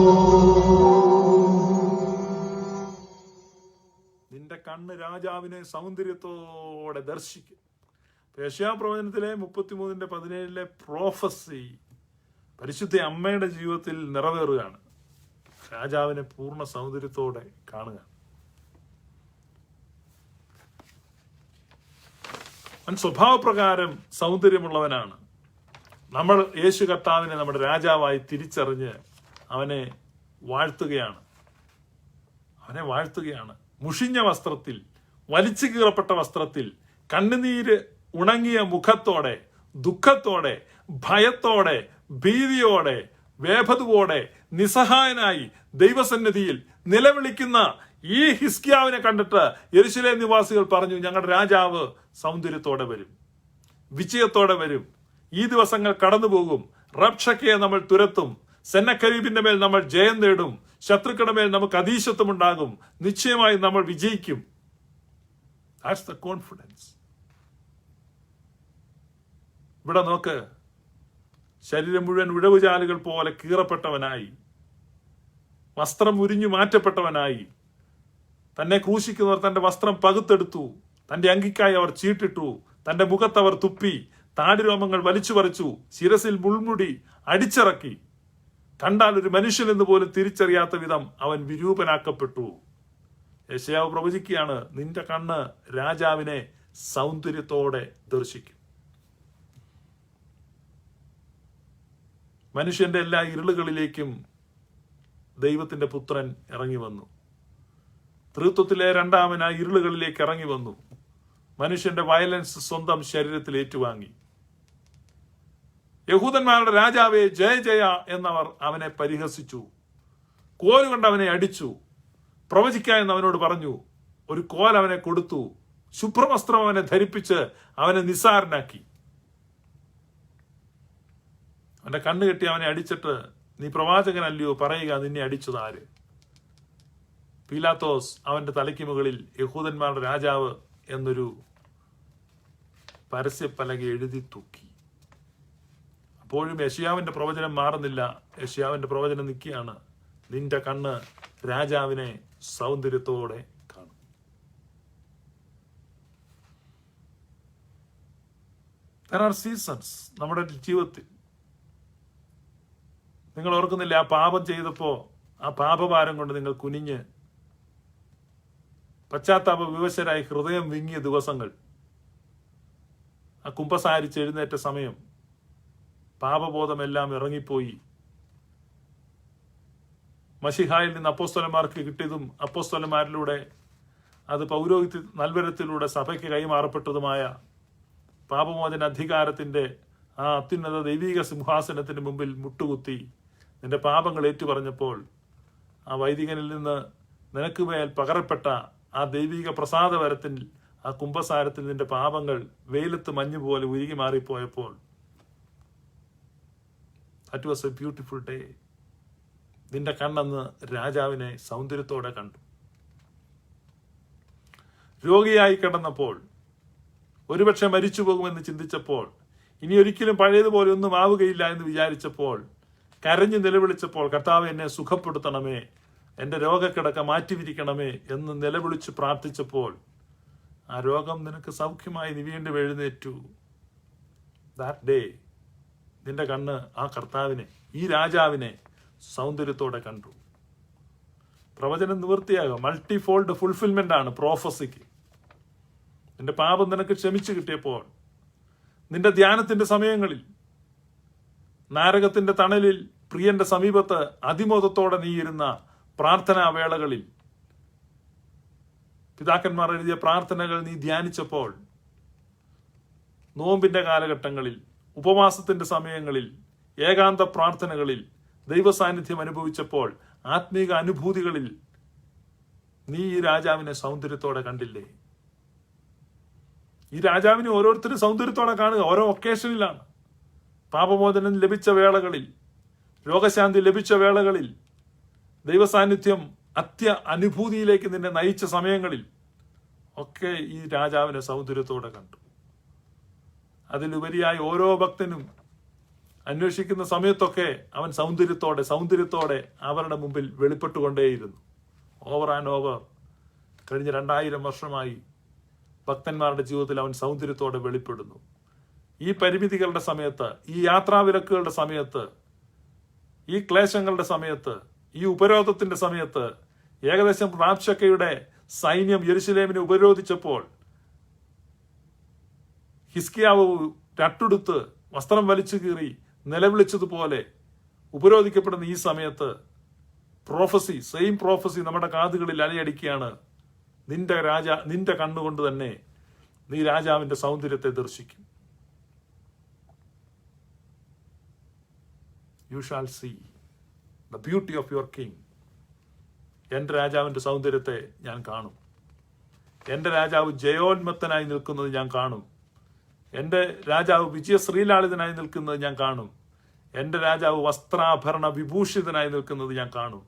നിന്റെ കണ്ണ് രാജാവിനെ സൗന്ദര്യത്തോടെ ദർശിക്കും. യെശയ്യാപ്രവചനത്തിലെ 33:17 പ്രോഫസി പരിശുദ്ധ അമ്മയുടെ ജീവിതത്തിൽ നിറവേറുകയാണ്. രാജാവിനെ പൂർണ്ണ സൗന്ദര്യത്തോടെ കാണുക. അവൻ സ്വഭാവപ്രകാരം സൗന്ദര്യമുള്ളവനാണ്. നമ്മൾ യേശു കർത്താവിനെ നമ്മുടെ രാജാവായി തിരിച്ചറിഞ്ഞ് അവനെ വാഴ്ത്തുകയാണ്. മുഷിഞ്ഞ വസ്ത്രത്തിൽ, വലിച്ചു കീറപ്പെട്ട വസ്ത്രത്തിൽ, കണ്ണുനീര് ഉണങ്ങിയ മുഖത്തോടെ, ദുഃഖത്തോടെ, ഭയത്തോടെ, ഭീതിയോടെ, വേഭതുവോടെ, നിസ്സഹായനായി ദൈവസന്നിധിയിൽ നിലവിളിക്കുന്ന ഈ ഹിസ്കിയാവിനെ കണ്ടിട്ട് യെരുശലേം നിവാസികൾ പറഞ്ഞു, ഞങ്ങളുടെ രാജാവ് സൗന്ദര്യത്തോടെ വരും, വിജയത്തോടെ വരും. ഈ ദിവസങ്ങൾ കടന്നുപോകും. റബ്ഷക്കയെ നമ്മൾ തുരത്തും. സെന്നഖരീബിന്റെ മേൽ നമ്മൾ ജയം നേടും. ശത്രുക്കളുടെ മേൽ നമുക്ക് അധീശത്വം ഉണ്ടാകും. നിശ്ചയമായി നമ്മൾ വിജയിക്കും. That's the confidence. ഇവിടെ നോക്ക്, ശരീരം മുഴുവൻ ഉഴവുചാലുകൾ പോലെ കീറപ്പെട്ടവനായി, വസ്ത്രം ഉരിഞ്ഞു മാറ്റപ്പെട്ടവനായി, തന്നെ ക്രൂശിക്കുന്നവർ തന്റെ വസ്ത്രം പകുത്തെടുത്തു, തന്റെ അങ്കിക്കായി അവർ ചീട്ടിട്ടു, തന്റെ മുഖത്തവർ തുപ്പി, താടിരോമങ്ങൾ വലിച്ചു പറിച്ചു, ശിരസിൽ മുൾമുടി അടിച്ചിറക്കി, കണ്ടാൽ ഒരു മനുഷ്യനെന്ന് പോലും തിരിച്ചറിയാത്ത വിധം അവൻ വിരൂപനാക്കപ്പെട്ടു. യെശയ്യാവ് പ്രവചിക്കുകയാണ്, നിന്റെ കണ്ണ് രാജാവിനെ സൗന്ദര്യത്തോടെ ദർശിക്കും. മനുഷ്യന്റെ എല്ലാ ഇരുളുകളിലേക്കും ദൈവത്തിന്റെ പുത്രൻ ഇറങ്ങി വന്നു. തൃത്വത്തിലെ രണ്ടാമനായി ഇരുളുകളിലേക്ക് ഇറങ്ങി വന്നു. മനുഷ്യന്റെ വയലൻസ് സ്വന്തം ശരീരത്തിൽ ഏറ്റുവാങ്ങി. യഹൂദന്മാരുടെ രാജാവേ ജയ ജയ എന്നവർ അവനെ പരിഹസിച്ചു. കോലുകൊണ്ട് അവനെ അടിച്ചു. പ്രവചിക്കാമെന്ന് അവനോട് പറഞ്ഞു. ഒരു കോൽ അവനെ കൊടുത്തു. ശുഭ്രവസ്ത്രം അവനെ ധരിപ്പിച്ച് അവനെ നിസ്സാരനാക്കി. അവന്റെ കണ്ണ് കെട്ടി അവനെ അടിച്ചിട്ട്, നീ പ്രവാചകനല്ലയോ, പറയുക നിന്നെ അടിച്ചത് ആര്? പീലാത്തോസ് അവന്റെ തലയ്ക്ക് മുകളിൽ യഹൂദന്മാരുടെ രാജാവ് എന്നൊരു പരസ്യപ്പലക എഴുതി തൂക്കി. അപ്പോഴും യെശയ്യാവിന്റെ പ്രവചനം മാറുന്നില്ല. യെശയ്യാവിന്റെ പ്രവചനം നിൽക്കുകയാണ്, നിന്റെ കണ്ണ് രാജാവിനെ സൗന്ദര്യത്തോടെ കാണും. There are seasons നമ്മുടെ ജീവിതത്തിൽ. നിങ്ങൾ ഓർക്കുന്നില്ല, ആ പാപം ചെയ്തപ്പോ ആ പാപഭാരം കൊണ്ട് നിങ്ങൾ കുനിഞ്ഞ് പശ്ചാത്താപ വിവശരായി ഹൃദയം വിങ്ങിയ ദിവസങ്ങൾ, ആ കുമ്പസാരിച്ച് എഴുന്നേറ്റ സമയം, പാപബോധമെല്ലാം ഇറങ്ങിപ്പോയി. മശിഹായിൽ നിന്ന് അപ്പോസ്തലന്മാർക്ക് കിട്ടിയതും അപ്പോസ്തലന്മാരിലൂടെ അത് പൗരോഹിത്യ നൽവരത്തിലൂടെ സഭയ്ക്ക് കൈമാറപ്പെട്ടതുമായ പാപമോചന അധികാരത്തിന്റെ ആ അത്യുന്നത ദൈവിക സിംഹാസനത്തിന് മുമ്പിൽ മുട്ടുകുത്തി നിന്റെ പാപങ്ങൾ ഏറ്റുപറഞ്ഞപ്പോൾ ആ വൈദികനിൽ നിന്ന് നിനക്ക് മേൽ പകരപ്പെട്ട ആ ദൈവിക പ്രസാദവരത്തിൽ, ആ കുംഭസാരത്തിൽ നിന്റെ പാപങ്ങൾ വെയിലത്ത് മഞ്ഞുപോലെ ഉരുകി മാറിപ്പോയപ്പോൾ, that was a beautiful day. നിന്റെ കണ്ണെന്ന് രാജാവിനെ സൗന്ദര്യത്തോടെ കണ്ടു. രോഗിയായി കിടന്നപ്പോൾ, ഒരുപക്ഷെ മരിച്ചു പോകുമെന്ന് ചിന്തിച്ചപ്പോൾ, ഇനി ഒരിക്കലും പഴയതുപോലെ ഒന്നും ആവുകയില്ല എന്ന് വിചാരിച്ചപ്പോൾ, കരഞ്ഞു നിലവിളിച്ചപ്പോൾ, കർത്താവേ എന്നെ സുഖപ്പെടുത്തണമേ, എൻ്റെ രോഗക്കിടക്ക മാറ്റിവിരിക്കണമേ എന്ന് നിലവിളിച്ച് പ്രാർത്ഥിച്ചപ്പോൾ ആ രോഗം നിനക്ക് സൗഖ്യമായി നീ വീണ്ടും എഴുന്നേറ്റു. ദാറ്റ് ഡേ നിന്റെ കണ്ണ് ആ കർത്താവിനെ, ഈ രാജാവിനെ സൗന്ദര്യത്തോടെ കണ്ടു. പ്രവചനം നിവൃത്തിയാകും. മൾട്ടിഫോൾഡ് ഫുൾഫിൽമെന്റ് ആണ് പ്രോഫസിക്ക്. നിന്റെ പാപം നിനക്ക് ക്ഷമിച്ചു കിട്ടിയപ്പോൾ, നിന്റെ ധ്യാനത്തിന്റെ സമയങ്ങളിൽ, നാരകത്തിന്റെ തണലിൽ പ്രിയന്റെ സമീപത്ത് അതിമോദത്തോടെ നീ ഇരുന്ന പ്രാർത്ഥനാ വേളകളിൽ, പിതാക്കന്മാർ എഴുതിയ പ്രാർത്ഥനകൾ നീ ധ്യാനിച്ചപ്പോൾ, നോമ്പിന്റെ കാലഘട്ടങ്ങളിൽ, ഉപവാസത്തിന്റെ സമയങ്ങളിൽ, ഏകാന്ത പ്രാർത്ഥനകളിൽ ദൈവസാന്നിധ്യം അനുഭവിച്ചപ്പോൾ, ആത്മീക അനുഭൂതികളിൽ നീ ഈ രാജാവിനെ സൗന്ദര്യത്തോടെ കണ്ടില്ലേ? ഈ രാജാവിനെ ഓരോരുത്തരും സൗന്ദര്യത്തോടെ കാണുക ഓരോ ഒക്കേഷനിലാണ്. പാപമോചനം ലഭിച്ച വേളകളിൽ, രോഗശാന്തി ലഭിച്ച വേളകളിൽ, ദൈവസാന്നിധ്യം അനുഭൂതിയിലേക്ക് നിന്നെ നയിച്ച സമയങ്ങളിൽ ഒക്കെ ഈ രാജാവിനെ സൗന്ദര്യത്തോടെ കണ്ടു. അതിലുപരിയായി ഓരോ ഭക്തനും അന്വേഷിക്കുന്ന സമയത്തൊക്കെ അവൻ സൗന്ദര്യത്തോടെ അവരുടെ മുമ്പിൽ വെളിപ്പെട്ടുകൊണ്ടേയിരുന്നു. ഓവർ ആൻഡ് ഓവർ കഴിഞ്ഞ 2000 വർഷമായി ഭക്തന്മാരുടെ ജീവിതത്തിൽ അവൻ സൗന്ദര്യത്തോടെ വെളിപ്പെടുന്നു. ഈ പരിമിതികളുടെ സമയത്ത്, ഈ യാത്രാവിലക്കുകളുടെ സമയത്ത്, ഈ ക്ലേശങ്ങളുടെ സമയത്ത്, ഈ ഉപരോധത്തിന്റെ സമയത്ത്, ഏകദേശം റാബ്ശക്കയുടെ സൈന്യം യെരുശലേമിനെ ഉപരോധിച്ചപ്പോൾ ഹിസ്കിയാവ് രട്ടുടുത്ത് വസ്ത്രം വലിച്ചു കീറി നിലവിളിച്ചതുപോലെ ഉപരോധിക്കപ്പെടുന്ന ഈ സമയത്ത് സെയിം പ്രോഫസി നമ്മുടെ കാതുകളിൽ അലയടിക്കുകയാണ്. നിന്റെ കണ്ണുകൊണ്ട് തന്നെ നീ രാജാവിന്റെ സൗന്ദര്യത്തെ ദർശിക്കും. You shall see the beauty of your king. എൻ്റെ രാജാവിന്റെ സൗന്ദര്യത്തെ ഞാൻ കാണും. എൻ്റെ രാജാവ് ജയോന്മത്തനായി നിൽക്കുന്നത് ഞാൻ കാണും. എൻ്റെ രാജാവ് വിജയശ്രീലാളിതനായി നിൽക്കുന്നത് ഞാൻ കാണും. എൻ്റെ രാജാവ് വസ്ത്രാഭരണ വിഭൂഷിതനായി നിൽക്കുന്നത് ഞാൻ കാണും.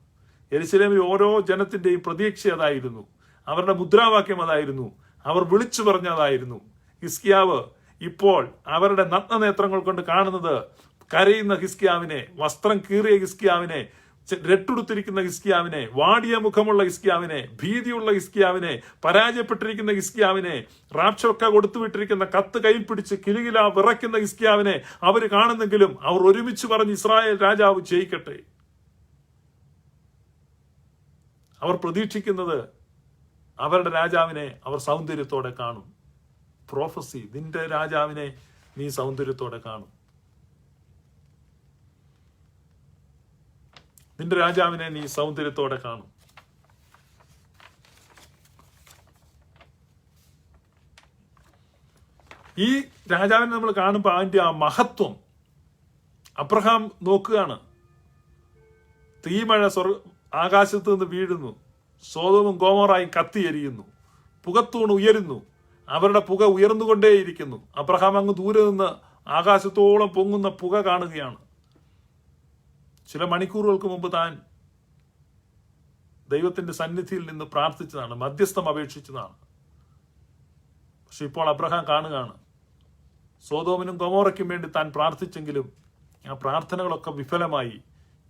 യെരുശലേമിൽ ഓരോ ജനത്തിന്റെയും പ്രതീക്ഷ അതായിരുന്നു. അവരുടെ മുദ്രാവാക്യം അതായിരുന്നു. അവർ വിളിച്ചു പറഞ്ഞതായിരുന്നു. ഹിസ്കിയാവ് ഇപ്പോൾ അവരുടെ നഗ്നനേത്രങ്ങൾ കൊണ്ട് കാണുന്നത് കരയുന്ന ഹിസ്കിയാവിനെ, വസ്ത്രം കീറിയ ഹിസ്കിയാവിനെ, രട്ടുടുത്തിരിക്കുന്ന ഹിസ്കിയാവിനെ, വാടിയ മുഖമുള്ള ഹിസ്കിയാവിനെ, ഭീതിയുള്ള ഹിസ്കിയാവിനെ, പരാജയപ്പെട്ടിരിക്കുന്ന ഹിസ്കിയാവിനെ, റാബ്ശക്ക കൊടുത്തുവിട്ടിരിക്കുന്ന കത്ത് കയ്യിൽ പിടിച്ച് കിലുകില വിറയ്ക്കുന്ന ഹിസ്കിയാവിനെ അവർ കാണുന്നെങ്കിലും അവർ ഒരുമിച്ച് പറഞ്ഞ് ഇസ്രായേൽ രാജാവ് ജയിക്കട്ടെ. അവർ പ്രതീക്ഷിക്കുന്നത് അവരുടെ രാജാവിനെ അവർ സൗന്ദര്യത്തോടെ കാണും. പ്രോഫസി, നിന്റെ രാജാവിനെ നീ സൗന്ദര്യത്തോടെ കാണും. നിന്റെ രാജാവിനെ നീ സൗന്ദര്യത്തോടെ കാണും. ഈ രാജാവിനെ നമ്മൾ കാണുമ്പോൾ അതിന്റെ ആ മഹത്വം അബ്രഹാം നോക്കുകയാണ്. തീമഴ ആകാശത്ത് നിന്ന് വീഴുന്നു, സോദോമും ഗോമോറായും കത്തിയെരിയുന്നു, പുകത്തൂണ് ഉയരുന്നു, അവരുടെ പുക ഉയർന്നുകൊണ്ടേയിരിക്കുന്നു. അബ്രഹാം അങ്ങ് ദൂരെ നിന്ന് ആകാശത്തോളം പൊങ്ങുന്ന പുക കാണുകയാണ്. ചില മണിക്കൂറുകൾക്ക് മുമ്പ് താൻ ദൈവത്തിന്റെ സന്നിധിയിൽ നിന്ന് പ്രാർത്ഥിച്ചതാണ്, മധ്യസ്ഥം അപേക്ഷിച്ചതാണ്. പക്ഷെ ഇപ്പോൾ അബ്രഹാം കാണുകയാണ്, സോദോമിനും ഗൊമോറയ്ക്കും വേണ്ടി താൻ പ്രാർത്ഥിച്ചെങ്കിലും ആ പ്രാർത്ഥനകളൊക്കെ വിഫലമായി.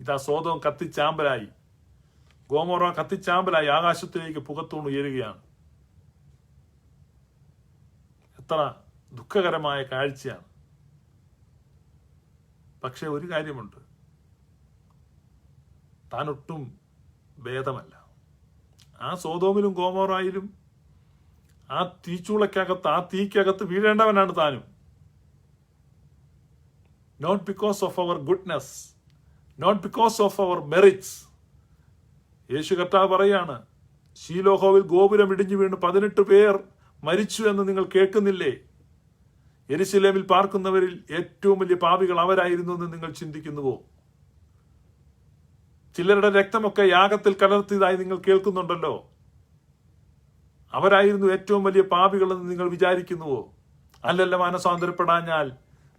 ഇതാ സോദോം കത്തിച്ചാമ്പലായി, ഗോമോറ കത്തിച്ചാമ്പലായി, ആകാശത്തിലേക്ക് പുകത്തൂണ് ഉയരുകയാണ്. എത്ര ദുഃഖകരമായ കാഴ്ചയാണ്. പക്ഷെ ഒരു കാര്യമുണ്ട്, താനൊട്ടും ഭേദമല്ല. ആ സോദോമിലും ഗോമോറായിലും ആ തീച്ചൂളക്കകത്ത്, ആ തീക്കകത്ത് വീഴേണ്ടവനാണ് താനും. Not because of our goodness, not because of our merits. യേശു കർത്താവ് പറയാണ്, ശീലോഹോവിൽ ഗോപുരം ഇടിഞ്ഞു വീണ് 18 പേർ മരിച്ചു എന്ന് നിങ്ങൾ കേൾക്കുന്നില്ലേ? യെരുശലേമിൽ പാർക്കുന്നവരിൽ ഏറ്റവും വലിയ പാപികൾ അവരായിരുന്നു എന്ന് നിങ്ങൾ ചിന്തിക്കുന്നുവോ? ചിലരുടെ രക്തമൊക്കെ യാഗത്തിൽ കലർത്തിയതായി നിങ്ങൾ കേൾക്കുന്നുണ്ടല്ലോ. അവരായിരുന്നു ഏറ്റവും വലിയ പാപികളെന്ന് നിങ്ങൾ വിചാരിക്കുന്നുവോ? അല്ലല്ല, മാനസാന്തരപ്പെടാഞ്ഞാൽ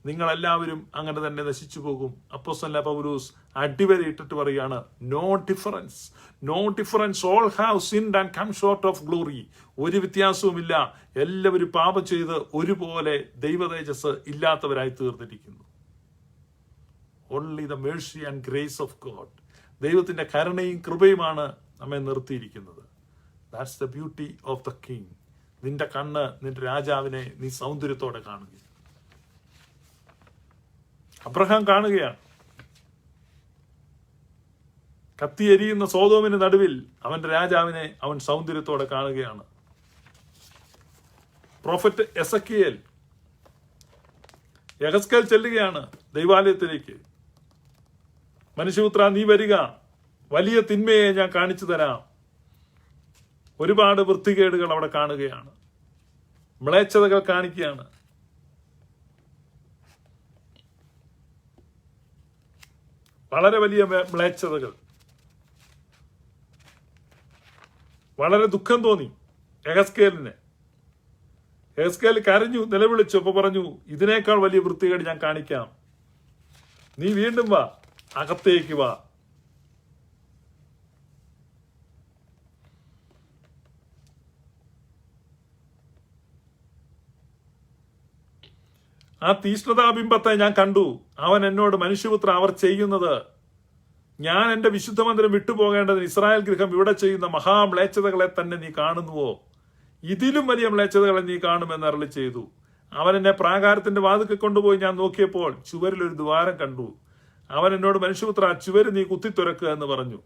നിങ്ങൾ എല്ലാവരും അങ്ങനെ തന്നെ നശിച്ചു പോകും. അപ്പോസ്തലനായ പൗലോസ് അടിവരയിട്ടിട്ട് പറയാണ്, no difference, no difference, all have sinned and come short of glory. ഒരു വ്യത്യാസവുമില്ല, എല്ലാവരും പാപം ചെയ്ത് ഒരുപോലെ ദൈവതേജസ് ഇല്ലാത്തവരായി തീർന്നിരിക്കുന്നു. Only the mercy and grace of God. ദൈവത്തിന്റെ കരുണയും കൃപയുമാണ് നമ്മെ നിർത്തിയിരിക്കുന്നത്. That's the beauty of the king. നിന്റെ കണ്ണ് നിന്റെ രാജാവിനെ നീ സൗന്ദര്യത്തോടെ കാണുക. അബ്രഹാം കാണുകയാണ്. കത്തിയെരിയുന്ന സോദോമിന് നടുവിൽ അവന്റെ രാജാവിനെ അവൻ സൗന്ദര്യത്തോടെ കാണുകയാണ്. പ്രോഫറ്റ് എസക്കിയേൽ യഹസ്കേൽ ചെല്ലുകയാണ് ദൈവാലയത്തിലേക്ക്. മനുഷ്യപുത്ര, നീ വരിക, വലിയ തിന്മയെ ഞാൻ കാണിച്ചു തരാം. ഒരുപാട് വൃത്തികേടുകൾ അവിടെ കാണുകയാണ്, മ്ലേച്ഛതകൾ കാണിക്കുകയാണ്. വളരെ വലിയ മ്ലേച്ഛതകൾ. വളരെ ദുഃഖം തോന്നി യഹസ്കേലിന്. യഹസ്കേൽ കരഞ്ഞു, നിലവിളിച്ചു. അപ്പൊ പറഞ്ഞു, ഇതിനേക്കാൾ വലിയ വൃത്തികേട് ഞാൻ കാണിക്കാം. നീ വീണ്ടും വാ, അകത്തേക്ക് വാ. ആ തീഷ്ണതാബിംബത്തെ ഞാൻ കണ്ടു. അവൻ എന്നോട്, മനുഷ്യപുത്ര, അവർ ചെയ്യുന്നത് ഞാൻ എന്റെ വിശുദ്ധ മന്ദിരം വിട്ടുപോകേണ്ടതിന് ഇസ്രായേൽ ഗൃഹം ഇവിടെ ചെയ്യുന്ന മഹാമ്ലേച്ഛതകളെ തന്നെ നീ കാണുന്നുവോ? ഇതിലും വലിയ മ്ലേച്ഛതകളെ നീ കാണുമെന്ന് അരുളി ചെയ്തു. അവൻ എന്നെ പ്രാകാരത്തിന്റെ വാതിൽക്കൽ കൊണ്ടുപോയി. ഞാൻ നോക്കിയപ്പോൾ ചുവരിൽ ഒരു ദ്വാരം കണ്ടു. അവൻ എന്നോട്, മനുഷ്യപുത്ര, ചുവര് നീ കുത്തി തുറക്കുക എന്ന് പറഞ്ഞു.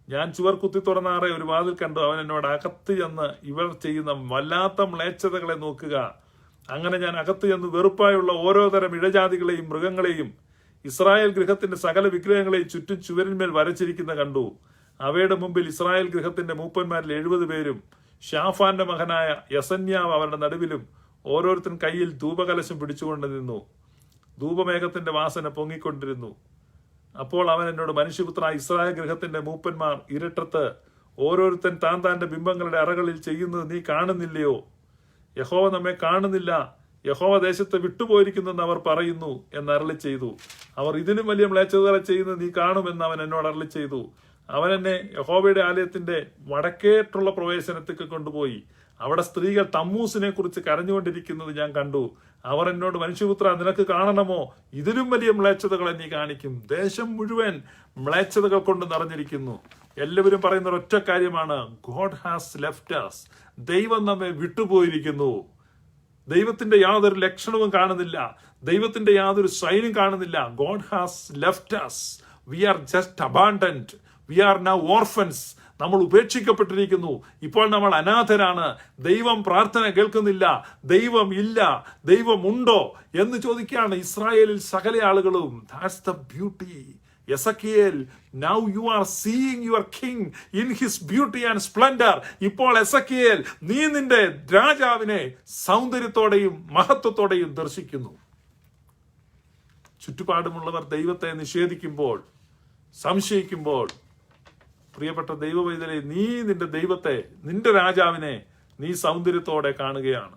ഞാൻ ചുവർ കുത്തി തുറന്നാറെ ഒരു വാതിൽ കണ്ടു. അവൻ എന്നോട്, അകത്ത് ചെന്ന് ഇവർ ചെയ്യുന്ന വല്ലാത്ത മ്ലേച്ഛതകളെ നോക്കുക. അങ്ങനെ ഞാൻ അകത്ത് ചെന്ന് വെറുപ്പായുള്ള ഓരോ തരം ഇഴജാതികളെയും മൃഗങ്ങളെയും ഇസ്രായേൽ ഗൃഹത്തിന്റെ സകല വിഗ്രഹങ്ങളെയും ചുറ്റും ചുവരിന്മേൽ വരച്ചിരിക്കുന്ന കണ്ടു. അവയുടെ മുമ്പിൽ ഇസ്രായേൽ ഗൃഹത്തിന്റെ മൂപ്പന്മാരിൽ 70 പേരും ഷാഫാന്റെ മകനായ യസന്യാവ് അവരുടെ നടുവിലും ഓരോരുത്തൻ കയ്യിൽ ധൂപകലശം പിടിച്ചുകൊണ്ട് നിന്നു. ധൂപമേഘത്തിന്റെ വാസന പൊങ്ങിക്കൊണ്ടിരുന്നു. അപ്പോൾ അവൻ എന്നോട്, മനുഷ്യപുത്ര, ഇസ്രായേൽ ഗൃഹത്തിന്റെ മൂപ്പന്മാർ ഇരുട്ടത്ത് ഓരോരുത്തൻ താൻ താന്റെ ബിംബങ്ങളുടെ അറകളിൽ ചെയ്യുന്നത് നീ കാണുന്നില്ലയോ? യഹോവ നമ്മെ കാണുന്നില്ല, യഹോവ ദേശത്തെ വിട്ടുപോയിരിക്കുന്നെന്ന് അവർ പറയുന്നു എന്ന് അരുളി ചെയ്തു. അവർ ഇതിനും വലിയ മ്ലേച്ഛതകളെ ചെയ്യുന്നത് നീ കാണുമെന്ന് അവൻ എന്നോട് അരുളി ചെയ്തു. അവൻ എന്നെ യഹോവയുടെ ആലയത്തിന്റെ വടക്കേറ്റുള്ള പ്രവേശനത്തേക്ക് കൊണ്ടുപോയി. അവിടെ സ്ത്രീകൾ തമ്മൂസിനെ കുറിച്ച് കരഞ്ഞുകൊണ്ടിരിക്കുന്നത് ഞാൻ കണ്ടു. അവർ എന്നോട്, മനുഷ്യപുത്ര, നിനക്ക് കാണണമോ? ഇതിലും വലിയ മ്ലേച്ഛതകളെ നീ കാണിക്കും. ദേശം മുഴുവൻ മ്ലേച്ഛതകൾ കൊണ്ട് നിറഞ്ഞിരിക്കുന്നു. എല്ലാവരും പറയുന്ന ഒരൊറ്റ കാര്യമാണ്, ഗോഡ് ഹാസ് ലെഫ്റ്റ് us. ദൈവം നമ്മെ വിട്ടുപോയിരിക്കുന്നു. ദൈവത്തിന്റെ യാതൊരു ലക്ഷണവും കാണുന്നില്ല, ദൈവത്തിന്റെ യാതൊരു സൈനും കാണുന്നില്ല. God has left us. We are just abandoned. We are now orphans. നമ്മൾ ഉപേക്ഷിക്കപ്പെട്ടിരിക്കുന്നു. ഇപ്പോൾ നമ്മൾ അനാഥരാണ്. ദൈവം പ്രാർത്ഥന കേൾക്കുന്നില്ല. ദൈവം ഇല്ല. ദൈവമുണ്ടോ എന്ന് ചോദിക്കുകയാണ് ഇസ്രായേലിൽ സകല ആളുകളും. That's the beauty. Ezekiel, now you are seeing your king in his beauty and splendor. ഇപ്പോൾ എസക്കിയേൽ, നീ നിന്റെ രാജാവിനെ സൗന്ദര്യത്തോടെയും മഹത്വത്തോടെയും ദർശിക്കുന്നു. ചുറ്റുപാടുമുള്ളവർ ദൈവത്തെ നിഷേധിക്കുമ്പോൾ, സംശയിക്കുമ്പോൾ, പ്രിയപ്പെട്ട ദൈവവൈതലെ, നീ നിന്റെ ദൈവത്തെ, നിന്റെ രാജാവിനെ നീ സൗന്ദര്യത്തോടെ കാണുകയാണ്.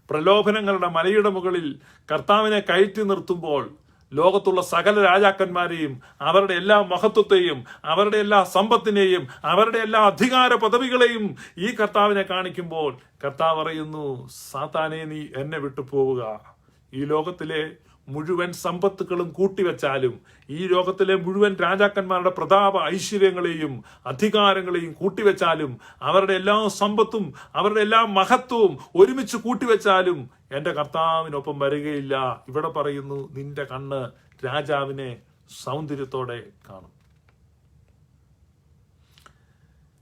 പ്രലോഭനങ്ങളുടെ മലയുടെ മുകളിൽ കർത്താവിനെ കയറ്റി നിർത്തുമ്പോൾ ലോകത്തുള്ള സകല രാജാക്കന്മാരെയും അവരുടെ എല്ലാ മഹത്വത്തെയും അവരുടെ എല്ലാ സമ്പത്തിനെയും അവരുടെ എല്ലാ അധികാര പദവികളെയും ഈ കർത്താവിനെ കാണിക്കുമ്പോൾ കർത്താവ് പറയുന്നു, സാത്താനെ, നീ എന്നെ വിട്ടു പോവുക. ഈ ലോകത്തിലെ മുഴുവൻ സമ്പത്തുകളും കൂട്ടിവെച്ചാലും, ഈ ലോകത്തിലെ മുഴുവൻ രാജാക്കന്മാരുടെ പ്രതാപ ഐശ്വര്യങ്ങളെയും അധികാരങ്ങളെയും കൂട്ടിവെച്ചാലും, അവരുടെ എല്ലാ സമ്പത്തും അവരുടെ എല്ലാ മഹത്വവും ഒരുമിച്ച് കൂട്ടിവെച്ചാലും എന്റെ കർത്താവിനൊപ്പം വരികയില്ല. ഇവിടെ പറയുന്നു, നിന്റെ കണ്ണ് രാജാവിനെ സൗന്ദര്യത്തോടെ കാണും.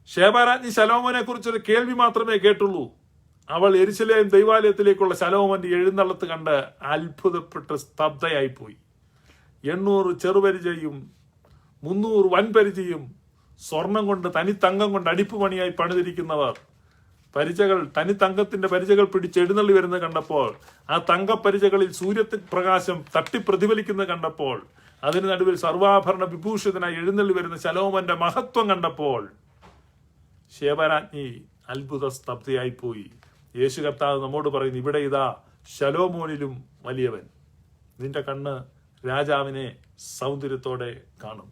ശേബാരാജ്ഞി ശലോമോനെ കുറിച്ചൊരു കേൾവി മാത്രമേ കേട്ടുള്ളൂ. അവൾ യെരുശലേം ദൈവാലയത്തിലേക്കുള്ള ശലോമോന്റെ എഴുന്നള്ളത്ത് കണ്ട് അത്ഭുതപ്പെട്ട് സ്തബ്ധയായിപ്പോയി. 800 ചെറുപരിചയും 300 വൻപരിചയും സ്വർണം കൊണ്ട് തനിത്തങ്കം കൊണ്ട് അടിപ്പുപണിയായി പണിതിരിക്കുന്നവർ പരിചകൾ, തനിത്തങ്കത്തിന്റെ പരിചകൾ പിടിച്ച് എഴുന്നള്ളി വരുന്നത് കണ്ടപ്പോൾ, ആ തങ്കപ്പരിചകളിൽ സൂര്യപ്രകാശം തട്ടി പ്രതിഫലിക്കുന്നത് കണ്ടപ്പോൾ, അതിന് നടുവിൽ സർവാഭരണ വിഭൂഷിതനായി എഴുന്നള്ളി വരുന്ന ശലോമോന്റെ മഹത്വം കണ്ടപ്പോൾ ശേബാരാജ്ഞി അത്ഭുത സ്തബ്ധയായിപ്പോയി. യേശു കർത്താവ് നമ്മോട് പറയുന്നു, ഇവിടെ ഇതാ ശലോമോനിലും വലിയവൻ. നിന്റെ കണ്ണ് രാജാവിനെ സൗന്ദര്യത്തോടെ കാണും.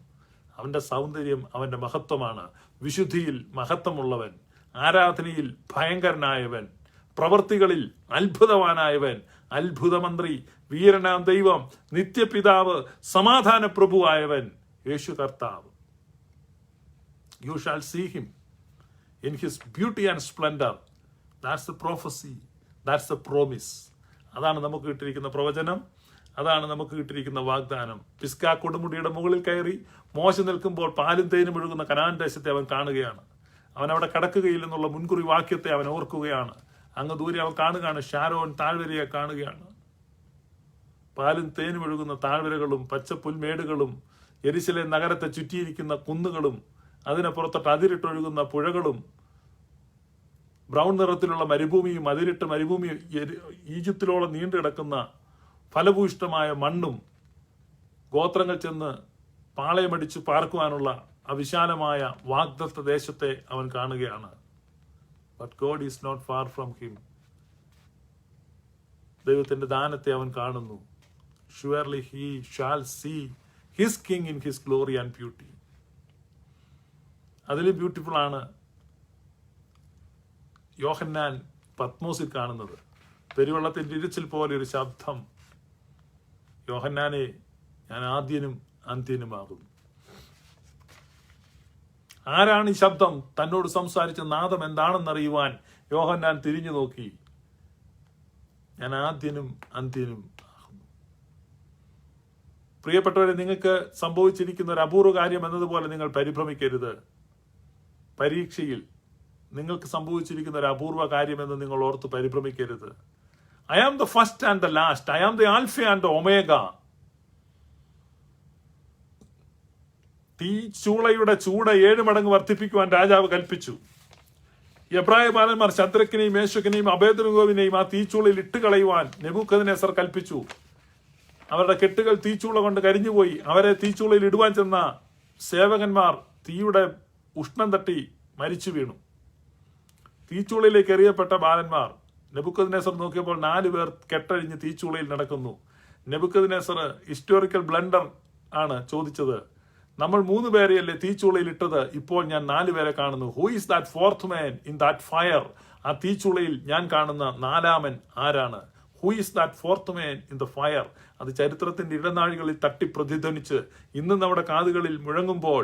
അവന്റെ സൗന്ദര്യം അവന്റെ മഹത്വമാണ്. വിശുദ്ധിയിൽ മഹത്വമുള്ളവൻ, ആരാധനയിൽ ഭയങ്കരനായവൻ, പ്രവൃത്തികളിൽ അത്ഭുതവാനായവൻ, അത്ഭുതമന്ത്രി, വീരനാം ദൈവം, നിത്യപിതാവ്, സമാധാന പ്രഭുവായവൻ യേശു കർത്താവ്. You shall see him in his beauty and splendor. That's the prophecy. That's the promise. അതാണ് നമുക്ക് കിട്ടിയിരിക്കുന്ന പ്രവചനം. അതാണ് നമുക്ക് കിട്ടിയിരിക്കുന്ന വാഗ്ദാനം. പിസ്കാ കൊടുമുടിയുടെ മുകളിൽ കയറി മോശ നിൽക്കുമ്പോൾ പാലും തേനും ഒഴുകുന്ന കനാൻ ദേശത്തെ അവൻ കാണുകയാണ്. അവൻ അവിടെ കടക്കുകയില്ലെന്നുള്ള മുൻകുറി വാക്യത്തെ അവൻ ഓർക്കുകയാണ്. അങ്ങ് ദൂരെ അവൻ കാണുകയാണ്, ഷാരോൻ താഴ്വരയെ കാണുകയാണ്. പാലും തേനും ഒഴുകുന്ന താഴ്വരകളും പച്ചപ്പുൽമേടുകളും യെരുശലേം നഗരത്തെ ചുറ്റിയിരിക്കുന്ന കുന്നുകളും അതിനപ്പുറത്തോട്ട് അതിരിട്ടൊഴുകുന്ന പുഴകളും ബ്രൗൺ നിറത്തിലുള്ള മരുഭൂമിയും അതിരിട്ട് മരുഭൂമിയും ഈജിപ്തിലോളം നീണ്ടു കിടക്കുന്ന ഫലഭൂയിഷ്ടമായ മണ്ണും ഗോത്രങ്ങൾ ചെന്ന് പാളയമടിച്ച് പാർക്കുവാനുള്ള അവിശാലമായ വാഗ്ദത്ത ദേശത്തെ അവൻ കാണുകയാണ്. But God is not far from him. ദൈവത്തിന്റെ ദാനത്തെ അവൻ കാണുന്നു. Surely he shall see his king in his glory and beauty. അതിലും ബ്യൂട്ടിഫുൾ ആണ് യോഹന്നാൻ പത്മോസിൽ കാണുന്നത്. പെരുവെള്ളത്തിന്റെ ഇരിച്ചിൽ പോലെ ഒരു ശബ്ദം, യോഹന്നാനെ, ഞാൻ ആദ്യനും അന്ത്യനുമാകുന്നു. ആരാണ് ഈ ശബ്ദം? തന്നോട് സംസാരിച്ച നാദം എന്താണെന്നറിയുവാൻ യോഹന്നാൻ തിരിഞ്ഞു നോക്കി. ഞാൻ ആദ്യനും അന്ത്യനും. പ്രിയപ്പെട്ടവരെ, നിങ്ങൾക്ക് സംഭവിച്ചിരിക്കുന്ന ഒരു അപൂർവ കാര്യം എന്നതുപോലെ നിങ്ങൾ പരിഭ്രമിക്കരുത്. പരീക്ഷയിൽ നിങ്ങൾക്ക് സംഭവിച്ചിരിക്കുന്ന ഒരു അപൂർവ കാര്യം എന്ന് നിങ്ങൾ ഓർത്ത് പരിഭ്രമിക്കരുത്. I am the first and the last. I am the alpha and the omega. തീ ചൂളയുടെ ചൂട് 7 മടങ്ങ് വർദ്ധിപ്പിക്കുവാൻ രാജാവ് കൽപ്പിച്ചു. എബ്രായ ബാലന്മാർ ശദ്രക്കിനെയും മേശക്കിനെയും അബേദ്നെഗോവിനെയും ആ തീച്ചൂളയിൽ ഇട്ട് കളയുവാൻ നെബൂഖദ്നേസർ കൽപ്പിച്ചു. അവരുടെ കെട്ടുകൾ തീച്ചൂള കൊണ്ട് കരിഞ്ഞുപോയി. അവരെ തീച്ചൂളയിൽ ഇടുവാൻ ചെന്ന സേവകന്മാർ തീയുടെ ഉഷ്ണം തട്ടി മരിച്ചു വീണു. തീച്ചൂളയിലേക്ക് എറിയപ്പെട്ട ബാലന്മാർ നെബൂഖദ്നേസർ നോക്കിയപ്പോൾ 4 പേർ കെട്ടഴിഞ്ഞ് തീച്ചൂളയിൽ നടക്കുന്നു. നെബൂഖദ്നേസർ ഹിസ്റ്റോറിക്കൽ ബ്ലണ്ടർ ആണ് ചോദിച്ചത്. നമ്മൾ 3 പേരെയല്ലേ തീച്ചൂളയിൽ ഇട്ടത്, ഇപ്പോൾ ഞാൻ 4 പേരെ കാണുന്നു. Who is that fourth man in that fire? ആ തീച്ചൂളയിൽ ഞാൻ കാണുന്ന 4-ാമൻ ആരാണ്? Who is that fourth man in the fire? അത് ചരിത്രത്തിന്റെ ഇടനാഴികളിൽ തട്ടി പ്രതിധ്വനിച്ച് ഇന്ന് നമ്മുടെ കാതുകളിൽ മുഴങ്ങുമ്പോൾ